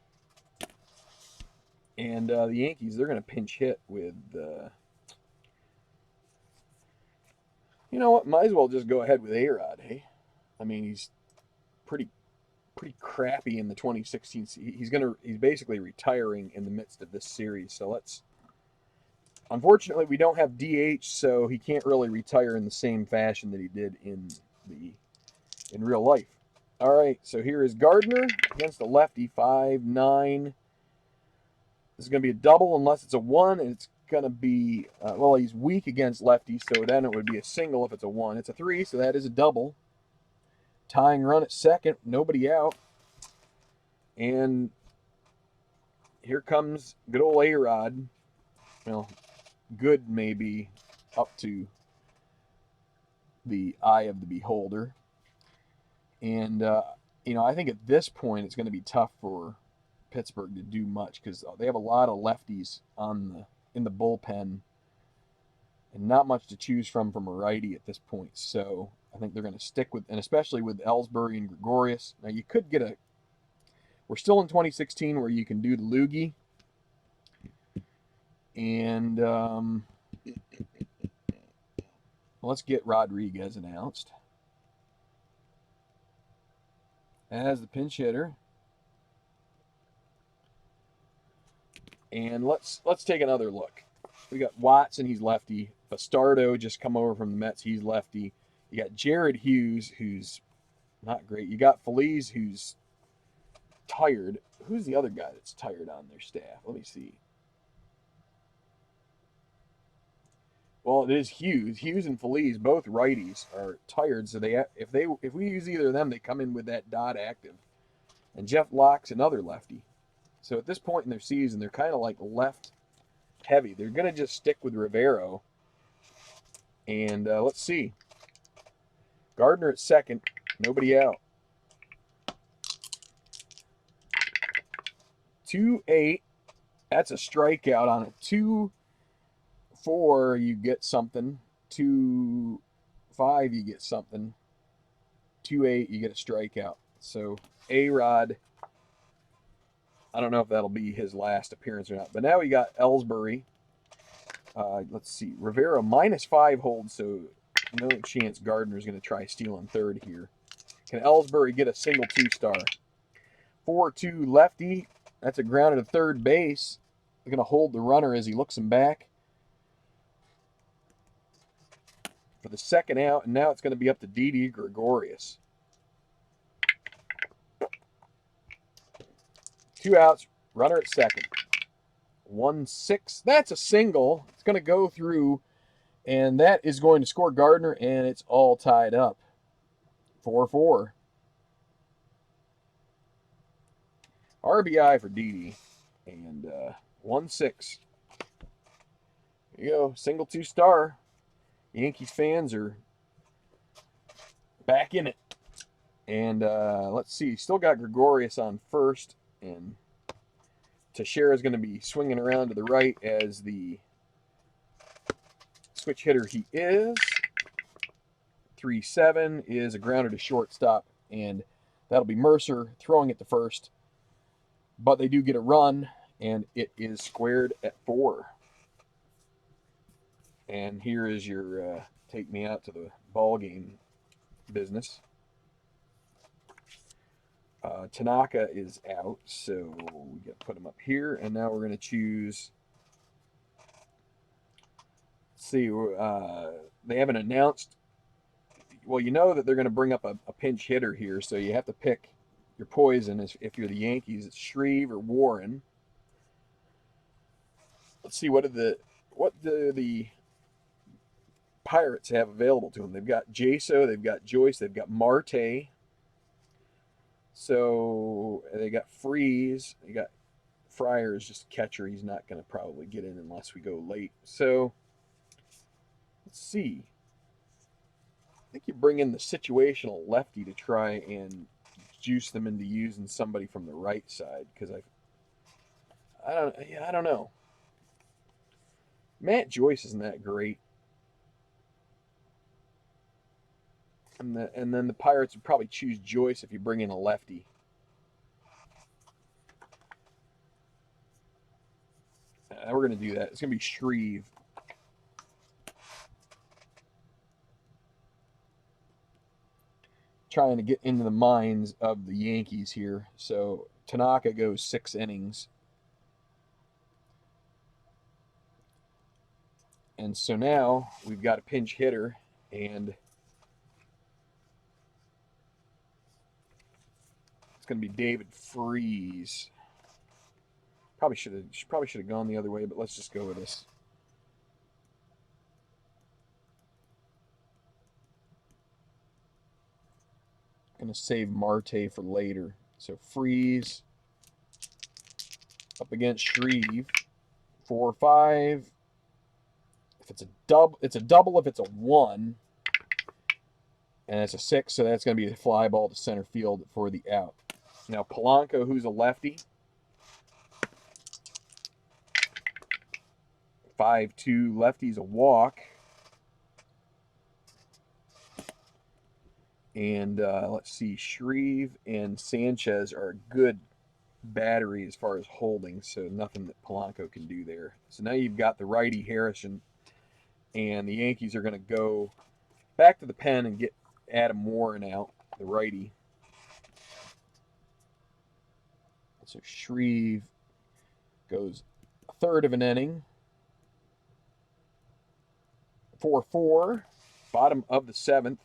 And the Yankees, they're going to pinch hit with, you know what? Might as well just go ahead with A-Rod, hey? I mean, he's pretty crappy in the 2016. He's basically retiring in the midst of this series. So let's. Unfortunately, we don't have DH, so he can't really retire in the same fashion that he did in real life. All right, so here is Gardner against the lefty, 5-9. This is going to be a double unless it's a 1, and it's going to be, well, he's weak against lefties, so then it would be a single if it's a 1. It's a 3, so that is a double. Tying run at second, nobody out. And here comes good old A-Rod. Well, good maybe up to the eye of the beholder. And, you know, I think at this point it's going to be tough for Pittsburgh to do much because they have a lot of lefties in the bullpen and not much to choose from a righty at this point. So I think they're going to stick with, and especially with Ellsbury and Gregorius. Now you could get we're still in 2016 where you can do the loogie. And let's get Rodriguez announced as the pinch hitter. And let's take another look. We got Watson, he's lefty. Bastardo just come over from the Mets, he's lefty. You got Jared Hughes, who's not great. You got Feliz, who's tired. Who's the other guy that's tired on their staff? Let me see. Well, it is Hughes. Hughes and Feliz, both righties, are tired. So if we use either of them, they come in with that dot active. And Jeff Locke's another lefty. So at this point in their season, they're kind of like left heavy. They're going to just stick with Rivero. And let's see. Gardner at second. Nobody out. 2-8. That's a strikeout on it. 2-4, you get something. 2-5, you get something. 2-8, you get a strikeout. So A-Rod, I don't know if that'll be his last appearance or not. But now we got Ellsbury. Let's see. Rivera -5 holds, so no chance Gardner's going to try stealing third here. Can Ellsbury get a single 2-star? 4-2 lefty. That's a grounded to third base. They're going to hold the runner as he looks him back for the second out, and now it's going to be up to Didi Gregorius. 2 outs, runner at second. 1-6. That's a single. It's going to go through, and that is going to score Gardner, and it's all tied up. 4-4. RBI for Didi, and 1-6. There you go, single 2-star. Yankees fans are back in it. And let's see, still got Gregorius on first, and Teixeira is going to be swinging around to the right as the switch hitter he is. 3-7 is a grounder to shortstop, and that'll be Mercer throwing it to first. But they do get a run, and it is squared at 4. And here is your take me out to the ball game business. Tanaka is out, so we got to put him up here. And now we're going to choose, let's see. They haven't announced. Well, you know that they're going to bring up a pinch hitter here, so you have to pick your poison. If you're the Yankees, it's Shreve or Warren. Let's see, what do the Pirates have available to them? They've got Jaso, they've got Joyce, they've got Marte. So they got Freeze, they got Fryer is just a catcher. He's not going to probably get in unless we go late. So let's see. I think you bring in the situational lefty to try and juice them into using somebody from the right side, because I don't know. Matt Joyce isn't that great. And then the Pirates would probably choose Joyce if you bring in a lefty. We're going to do that. It's going to be Shreve. Trying to get into the minds of the Yankees here. So Tanaka goes 6 innings. And so now we've got a pinch hitter, and it's going to be David Freeze. Probably should have gone the other way, but let's just go with this. Going to save Marte for later. So Freeze up against Shreve. 4-5. If it's a double, it's a double if it's a 1. And it's a 6, so that's going to be the fly ball to center field for the out. Now Polanco, who's a lefty. 5-2 lefty's a walk. And let's see, Shreve and Sanchez are a good battery as far as holding, so nothing that Polanco can do there. So now you've got the righty Harrison, and the Yankees are going to go back to the pen and get Adam Warren out, the righty. So Shreve goes a third of an inning. 4-4, bottom of the 7th.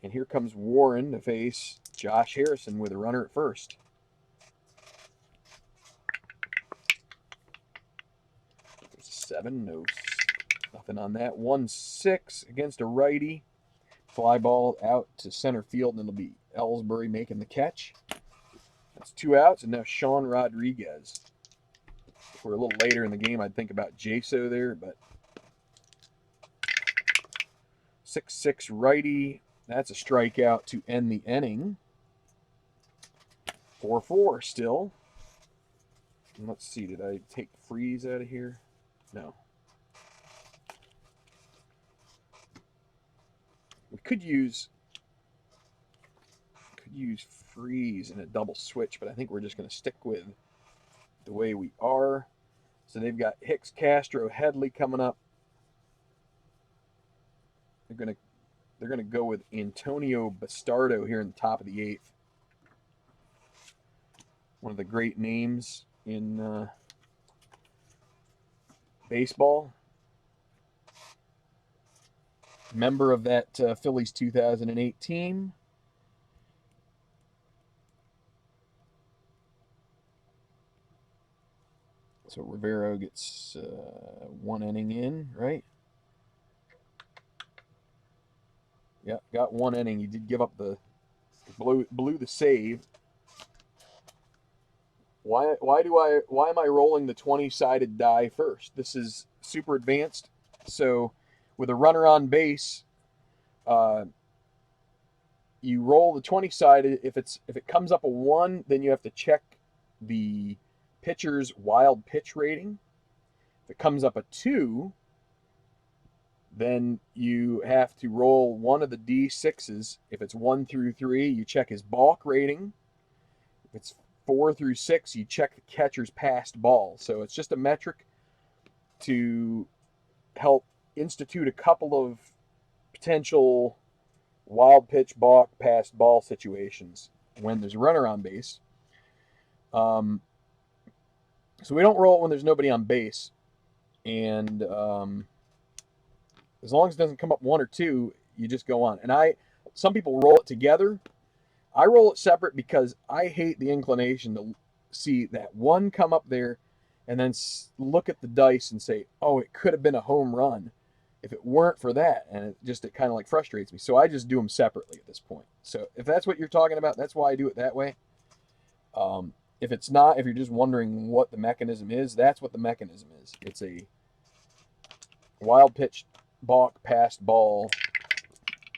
And here comes Warren to face Josh Harrison with a runner at first. There's a 7, no, nothing on that. 1-6 against a righty. Fly ball out to center field, and it'll be Ellsbury making the catch. That's 2 outs, and now Sean Rodriguez. If we're a little later in the game, I'd think about Jaso there, but 6-6 righty. That's a strikeout to end the inning. 4-4 still. And let's see, did I take Freeze out of here? No. We could use Freeze in a double switch, but I think we're just going to stick with the way we are. So they've got Hicks, Castro, Headley coming up. They're going to go with Antonio Bastardo here in the top of the 8th. One of the great names in baseball. Member of that Phillies 2008 team. So Rivero gets 1 inning in, right? Yeah, got 1 inning. He did give up blew the save. Why am I rolling the 20-sided die first? This is super advanced. So with a runner on base, you roll the 20-sided. If it comes up a 1, then you have to check the pitcher's wild pitch rating. If it comes up a 2, then you have to roll one of the D6s. If it's 1 through 3, you check his balk rating. If it's 4 through 6, you check the catcher's passed ball. So it's just a metric to help institute a couple of potential wild pitch, balk, passed ball situations when there's a runner on base. So we don't roll it when there's nobody on base. And As long as it doesn't come up 1 or 2, you just go on. And some people roll it together. I roll it separate because I hate the inclination to see that one come up there and then look at the dice and say, oh, it could have been a home run if it weren't for that. And it kind of like frustrates me. So I just do them separately at this point. So if that's what you're talking about, that's why I do it that way. If it's not, if you're just wondering what the mechanism is, that's what the mechanism is. It's a wild pitch balk passed ball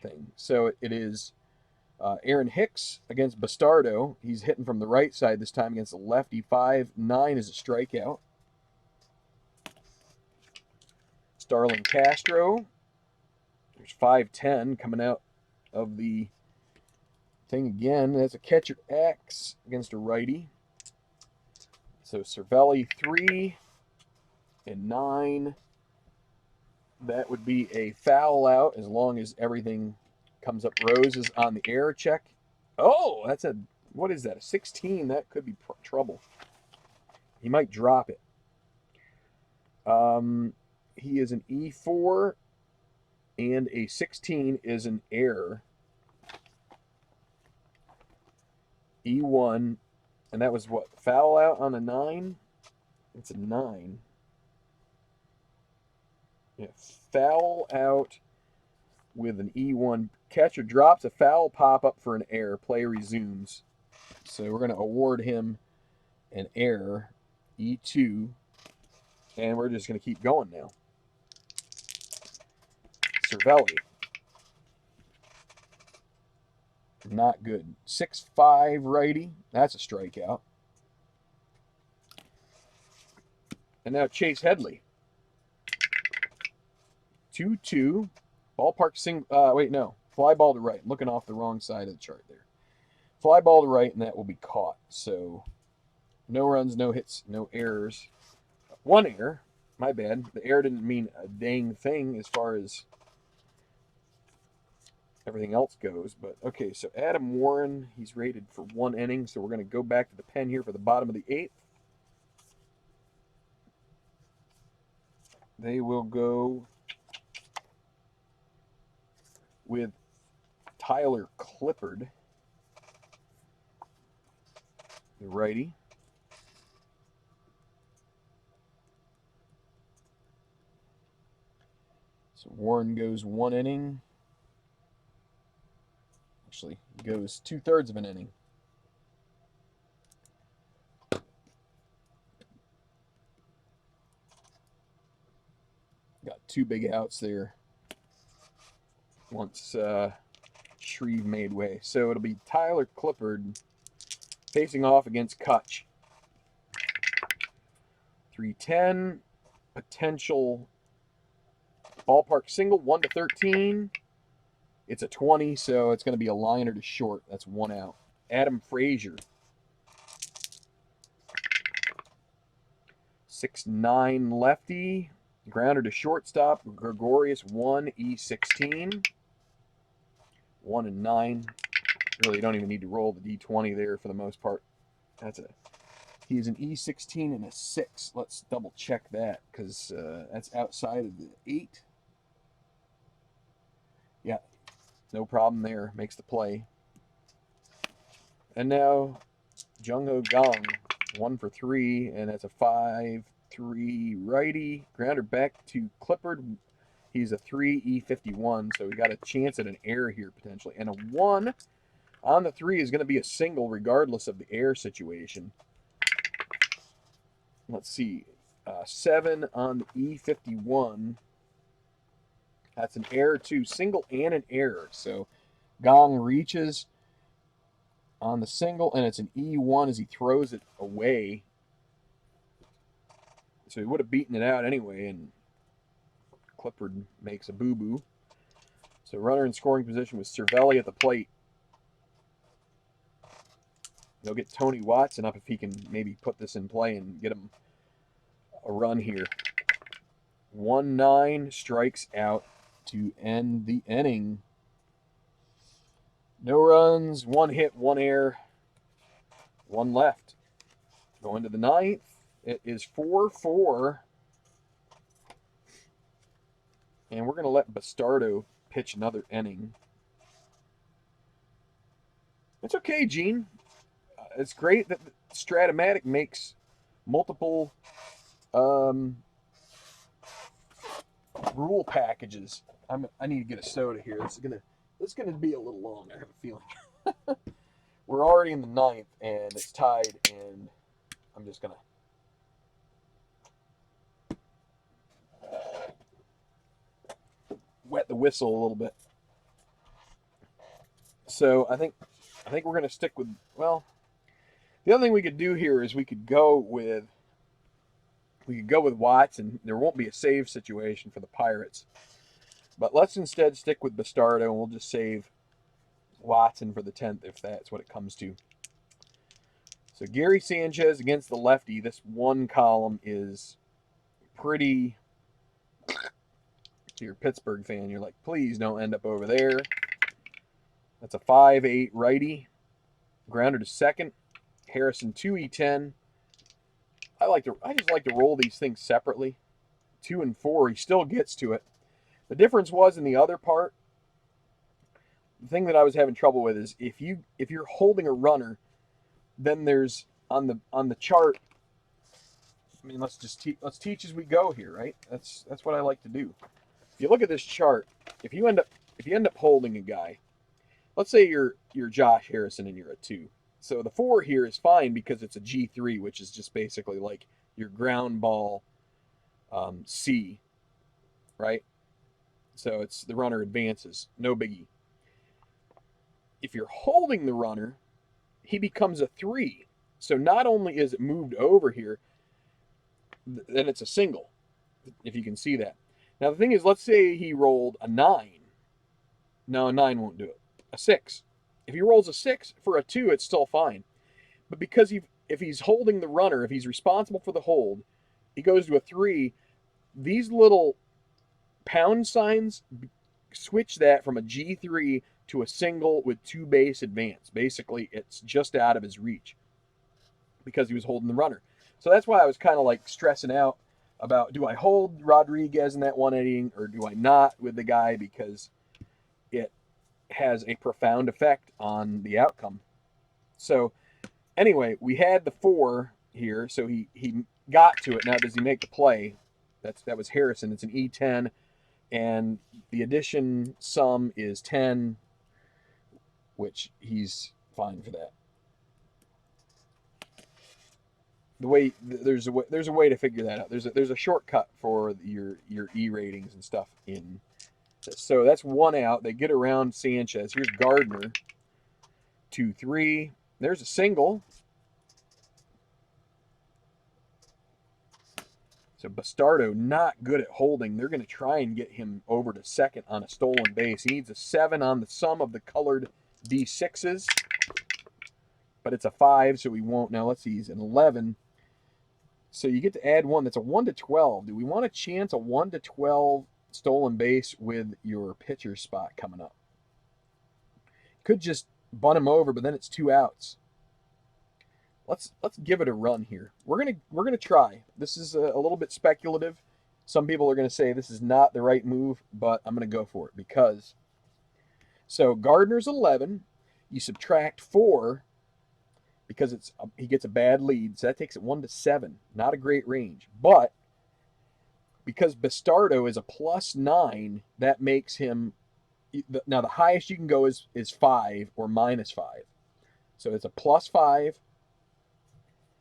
thing. So it is Aaron Hicks against Bastardo. He's hitting from the right side this time against the lefty. 5-9 is a strikeout. Starlin Castro. There's 5-10 coming out of the thing again. That's a catcher X against a righty. So Cervelli 3 and 9. That would be a foul out as long as everything comes up roses on the error check. Oh, what is that? A 16? That could be trouble. He might drop it. He is an E4, and a 16 is an error. E1, and that was what? Foul out on a 9? It's a 9. Yeah, foul out with an E1. Catcher drops a foul pop-up for an error. Play resumes. So we're going to award him an error, E2, and we're just going to keep going now. Cervelli. Not good. 6-5 righty. That's a strikeout. And now Chase Headley. 2-2. Ballpark fly ball to right. Looking off the wrong side of the chart there. Fly ball to right, and that will be caught. So no runs, no hits, no errors. 1 error. My bad. The error didn't mean a dang thing as far as everything else goes. But okay, so Adam Warren, he's rated for 1 inning. So we're going to go back to the pen here for the bottom of the 8th. They will go with Tyler Clippard, the righty. So Warren goes 1 inning. Actually, goes 2/3 of an inning. Got 2 big outs there once Shreve made way. So it'll be Tyler Clippard facing off against Kutch. 3-10. Potential ballpark single, 1-13. It's a 20, so it's going to be a liner to short. That's 1 out. Adam Frazier. 6-9 lefty. Grounder to shortstop. Gregorius 1, E16. 1-9. Really, you don't even need to roll the D20 there for the most part. He's an E16 and a 6. Let's double check that because that's outside of the 8. Yeah, no problem there. Makes the play. And now Jung-Ho Kang, 1 for 3, and that's a 5-3 righty. Grounder back to Clippard. He's a 3 E51, so we got a chance at an error here potentially. And a 1 on the 3 is going to be a single regardless of the error situation. Let's see. 7 on the E51. That's an error too. Single and an error. So Gong reaches on the single, and it's an E1 as he throws it away. So he would have beaten it out anyway, and Clippard makes a boo-boo. So runner in scoring position with Cervelli at the plate. They'll get Tony Watson up if he can maybe put this in play and get him a run here. 1-9 strikes out to end the inning. No runs, 1 hit, 1 error, 1 left. Going to the 9th, it is 4-4. And we're going to let Bastardo pitch another inning. It's okay, Gene. It's great that Stratomatic makes multiple rule packages. I need to get a soda here. This is gonna be a little long, I have a feeling. We're already in the 9th, and it's tied, and I'm just gonna wet the whistle a little bit. So I think we're gonna stick with, well, the other thing we could do here is we could go with Watson. There won't be a save situation for the Pirates. But let's instead stick with Bastardo, and we'll just save Watson for the 10th if that's what it comes to. So Gary Sanchez against the lefty. This one column is pretty... To your Pittsburgh fan, you're like, please don't end up over there. That's a 5-8 righty. Grounder to second. Harrison 2E10. I just like to roll these things separately. 2 and 4, he still gets to it. The difference was in the other part, the thing that I was having trouble with is if you're holding a runner, then there's on the chart. I mean, let's teach as we go here, right? That's what I like to do. If you look at this chart, if you end up holding a guy, let's say you're Josh Harrison and you're a 2. So the 4 here is fine because it's a G3, which is just basically like your ground ball C, right? So it's the runner advances, no biggie. If you're holding the runner, he becomes a 3. So not only is it moved over here, then it's a single, if you can see that. Now the thing is, let's say he rolled a 9. No, a 9 won't do it. A 6. If he rolls a 6 for a 2, it's still fine. But because if he's holding the runner, if he's responsible for the hold, he goes to a 3. These little pound signs switch that from a G3 to a single with 2 base advance. Basically, it's just out of his reach because he was holding the runner. So that's why I was kind of like stressing out about, do I hold Rodriguez in that 180 or do I not with the guy, because it has a profound effect on the outcome. So anyway, we had the 4 here, so he got to it. Now, does he make the play? That was Harrison. It's an E10, and the addition sum is 10, which he's fine for that. There's a way to figure that out. There's a shortcut for your E ratings and stuff in this. So that's 1 out. They get around Sanchez. Here's Gardner. 2-3. There's a single. So Bastardo not good at holding. They're going to try and get him over to second on a stolen base. He needs a 7 on the sum of the colored D6s. But it's a 5, so he won't. Now let's see, he's an 11. So you get to add 1. That's a 1 to 12. Do we want to chance a 1 to 12 stolen base with your pitcher spot coming up? Could just bunt him over, but then it's 2 outs. Let's give it a run here. We're gonna try. This is a little bit speculative. Some people are gonna say this is not the right move, but I'm gonna go for it because. So Gardner's 11. You subtract 4 because he gets a bad lead, so that takes it 1 to 7. Not a great range, but because Bastardo is a +9, that makes him. Now the highest you can go is 5 or -5. So it's a +5.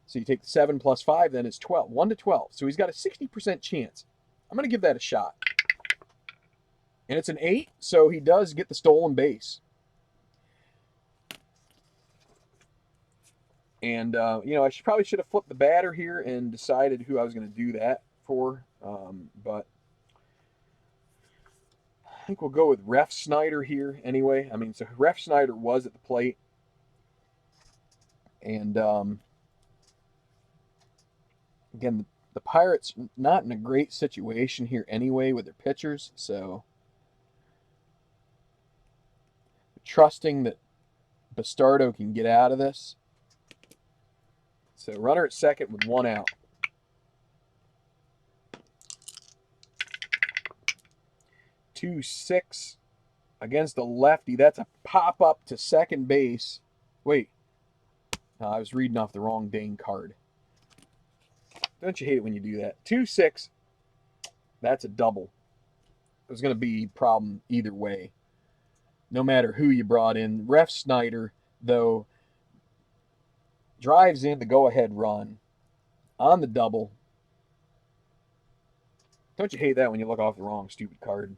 So you take the 7 plus 5, then it's 12. 1 to 12. So he's got a 60% chance. I'm going to give that a shot. And it's an 8, so he does get the stolen base. And, I probably should have flipped the batter here and decided who I was going to do that for. But I think we'll go with Ref Snyder here anyway. I mean, so Ref Snyder was at the plate. And, again, the Pirates not in a great situation here anyway with their pitchers, so trusting that Bastardo can get out of this. So runner at second with 1 out. 2-6 against a lefty. That's a pop up to second base. Wait. No, I was reading off the wrong dang card. Don't you hate it when you do that? 2-6. That's a double. There's going to be a problem either way, no matter who you brought in. Ref Snyder, though, drives in the go-ahead run on the double. Don't you hate that when you look off the wrong stupid card?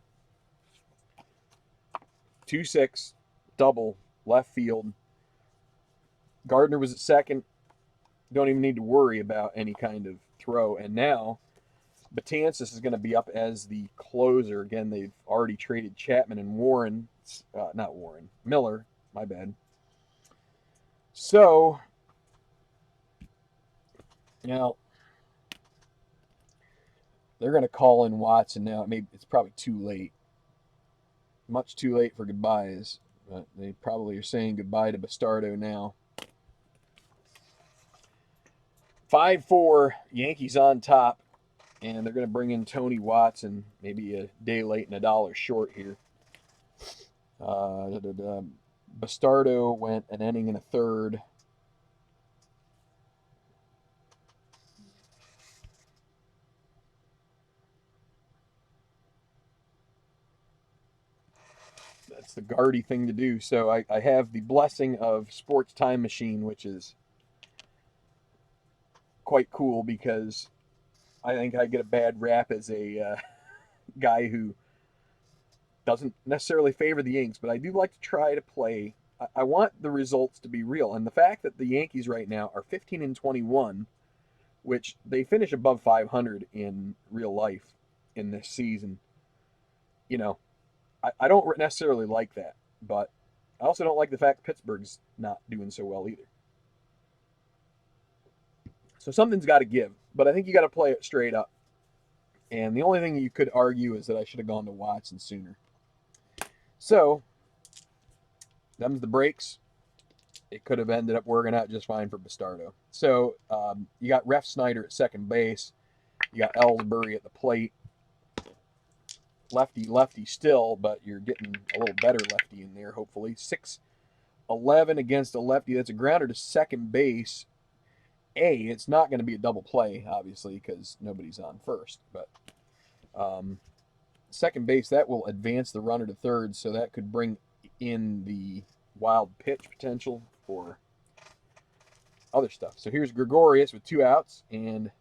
2-6, double, left field. Gardner was at second. Don't even need to worry about any kind of throw. And now Betances is going to be up as the closer. Again, they've already traded Chapman and Miller, my bad. So, now, they're going to call in Watson now. It's probably too late. Much too late for goodbyes. But they probably are saying goodbye to Bastardo now. 5-4, Yankees on top. And they're going to bring in Tony Watson, maybe a day late and a dollar short here. Bastardo went an inning and a third. That's the Gardy thing to do. So I have the blessing of Sports Time Machine, which is quite cool because I think I get a bad rap as a guy who doesn't necessarily favor the Yanks, but I do like to try to play. I want the results to be real. And the fact that the Yankees right now are 15-21, which they finish above 500 in real life in this season, you know, I don't necessarily like that. But I also don't like the fact Pittsburgh's not doing so well either. So something's got to give. But I think you got to play it straight up. And the only thing you could argue is that I should have gone to Watson sooner. So, them's the breaks. It could have ended up working out just fine for Bastardo. So, you got Ref Snyder at second base. You got Ellsbury at the plate. Lefty still, but you're getting a little better lefty in there, hopefully. 6-11 against a lefty. That's a grounder to second base. It's not going to be a double play, obviously, because nobody's on first. But second base, that will advance the runner to third, so that could bring in the wild pitch potential for other stuff. So here's Gregorius with 2 outs, and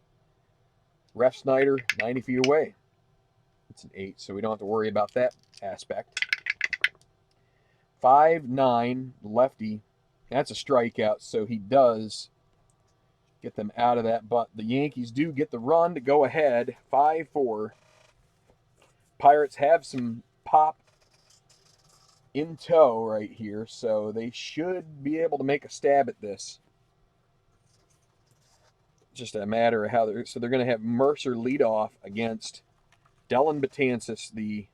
Ref Snyder 90 feet away. It's an 8, so we don't have to worry about that aspect. 5-9, lefty. That's a strikeout, so he does get them out of that. But the Yankees do get the run to go ahead, 5-4. Pirates have some pop in tow right here, so they should be able to make a stab at this. Just a matter of how they're... So they're going to have Mercer lead off against Dellin Betances, the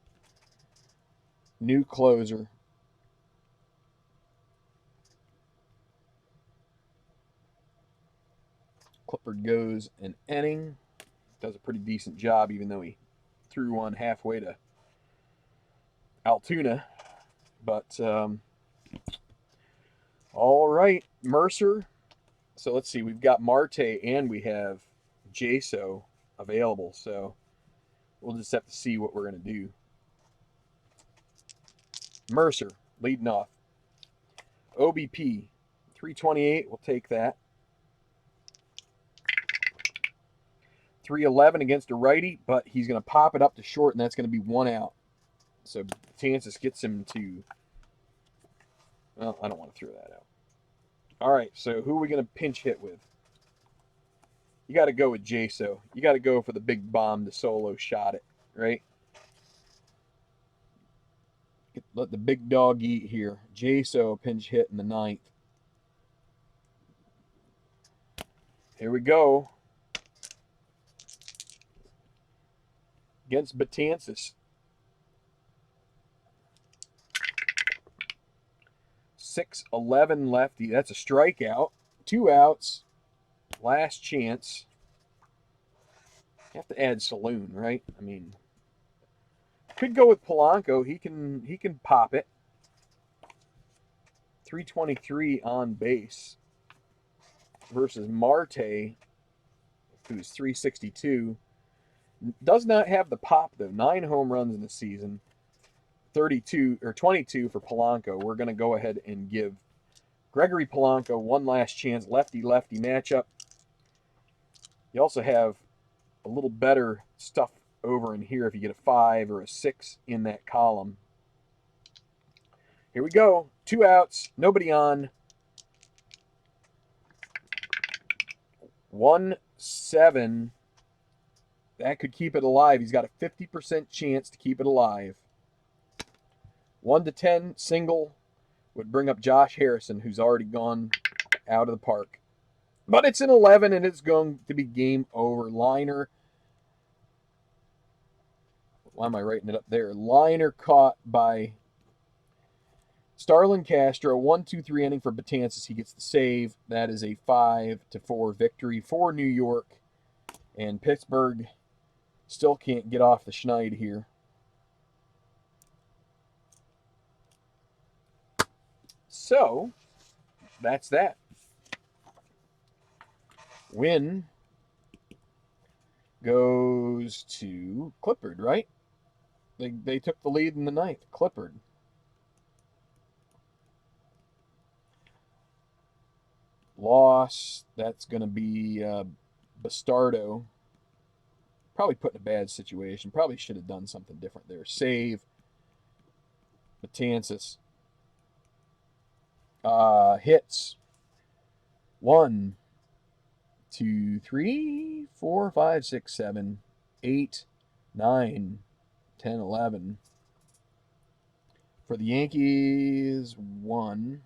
new closer. Clifford goes an inning. Does a pretty decent job, even though he threw one halfway to Altoona. But, all right, Mercer. So let's see, we've got Marte and we have Jaso available. So we'll just have to see what we're going to do. Mercer leading off. OBP, 328, we'll take that. 3-11 against a righty, but he's going to pop it up to short, and that's going to be 1 out. So Betances gets him to... Well, I don't want to throw that out. All right, so who are we going to pinch hit with? You got to go with Jaso. You got to go for the big bomb to solo shot it, right? Let the big dog eat here. Jaso pinch hit in the 9th. Here we go. Against Betances. 6-11 lefty. That's a strikeout. 2 outs. Last chance. You have to add Saloon, right? I mean, could go with Polanco. He can pop it. 323 on base versus Marte, who's 362. Does not have the pop though. 9 home runs in the season. 32 or 22 for Polanco. We're going to go ahead and give Gregory Polanco one last chance. Lefty-lefty matchup. You also have a little better stuff over in here if you get a 5 or a 6 in that column. Here we go. 2 outs. Nobody on. 1-7. That could keep it alive. He's got a 50% chance to keep it alive. 1-10 single would bring up Josh Harrison, who's already gone out of the park. But it's an 11, and it's going to be game over. Liner. Why am I writing it up there? Liner caught by Starlin Castro. 1-2-3 inning for Betances. He gets the save. That is a 5-4 victory for New York. And Pittsburgh still can't get off the schneid here. So, that's that. Win goes to Clippard, right? They took the lead in the ninth. Clippard. Loss, that's going to be Bastardo. Probably put in a bad situation. Probably should have done something different there. Save. Betances. Hits. 1, 2, 3, 4, 5, 6, 7, 8, 9, 10, 11. For the Yankees, 1,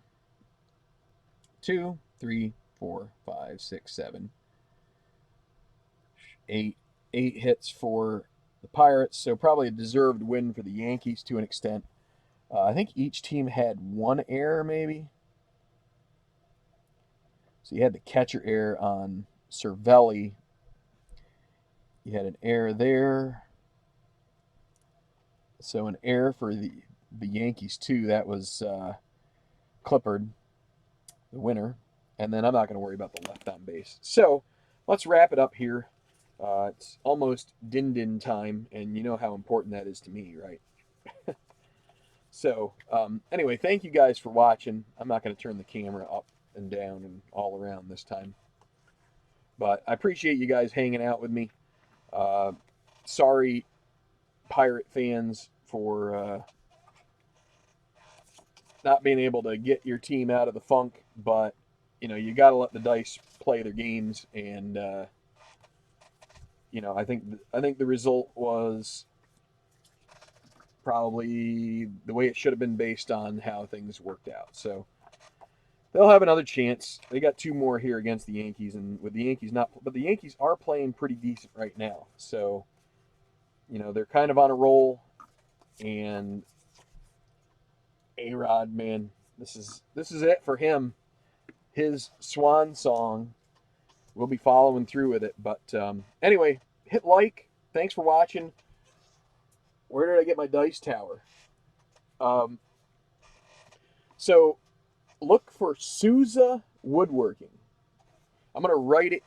2, 3, 4, 5, 6, 7, 8 hits for the Pirates. So probably a deserved win for the Yankees to an extent. I think each team had 1 error maybe. So you had the catcher error on Cervelli. You had an error there. So an error for the Yankees too. That was Clippard, the winner. And then I'm not going to worry about the left on base. So let's wrap it up here. It's almost din-din time, and you know how important that is to me, right? So anyway, thank you guys for watching. I'm not going to turn the camera up and down and all around this time. But I appreciate you guys hanging out with me. Sorry, Pirate fans, for not being able to get your team out of the funk. But, you know, you got to let the dice play their games. And, you know, I think the result was probably the way it should have been based on how things worked out. So they'll have another chance. They got 2 more here against the Yankees, and with the Yankees not, but the Yankees are playing pretty decent right now. So, you know, they're kind of on a roll. And A-Rod, man, this is it for him. His swan song. We'll be following through with it. But anyway, hit like. Thanks for watching. Where did I get my dice tower? So look for Sousa Woodworking. I'm going to write it.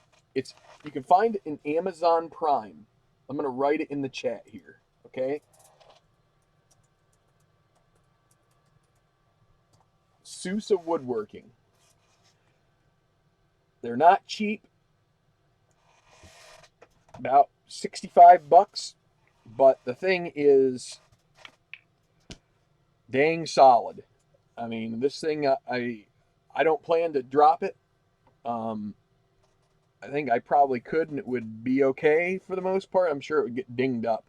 You can find it in Amazon Prime. I'm going to write it in the chat here. Okay? Sousa Woodworking. They're not cheap. About $65. But the thing is dang solid. I mean, this thing, I don't plan to drop it. I think I probably could, and it would be okay for the most part. I'm sure it would get dinged up.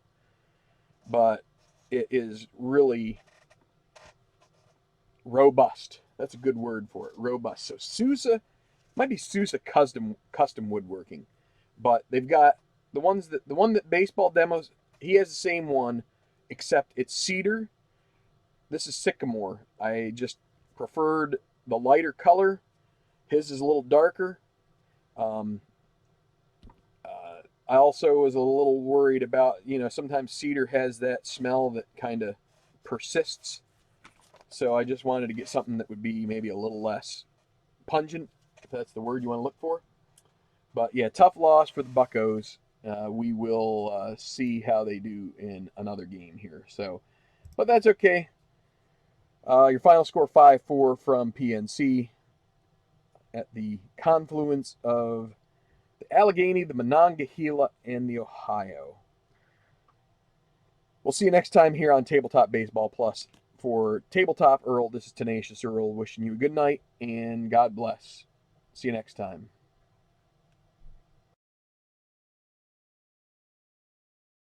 But it is really robust. That's a good word for it. Robust. So Sousa, might be Sousa custom woodworking. But they've got the one that baseball demos, he has the same one, except it's cedar. This is sycamore. I just preferred the lighter color. His is a little darker. I also was a little worried about, sometimes cedar has that smell that kind of persists. So I just wanted to get something that would be maybe a little less pungent, if that's the word you want to look for. But yeah, tough loss for the Buccos. We will see how they do in another game here. So, but that's okay. Your final score 5-4 from PNC at the confluence of the Allegheny, the Monongahela, and the Ohio. We'll see you next time here on Tabletop Baseball Plus. For Tabletop Earl, this is Tenacious Earl wishing you a good night and God bless. See you next time.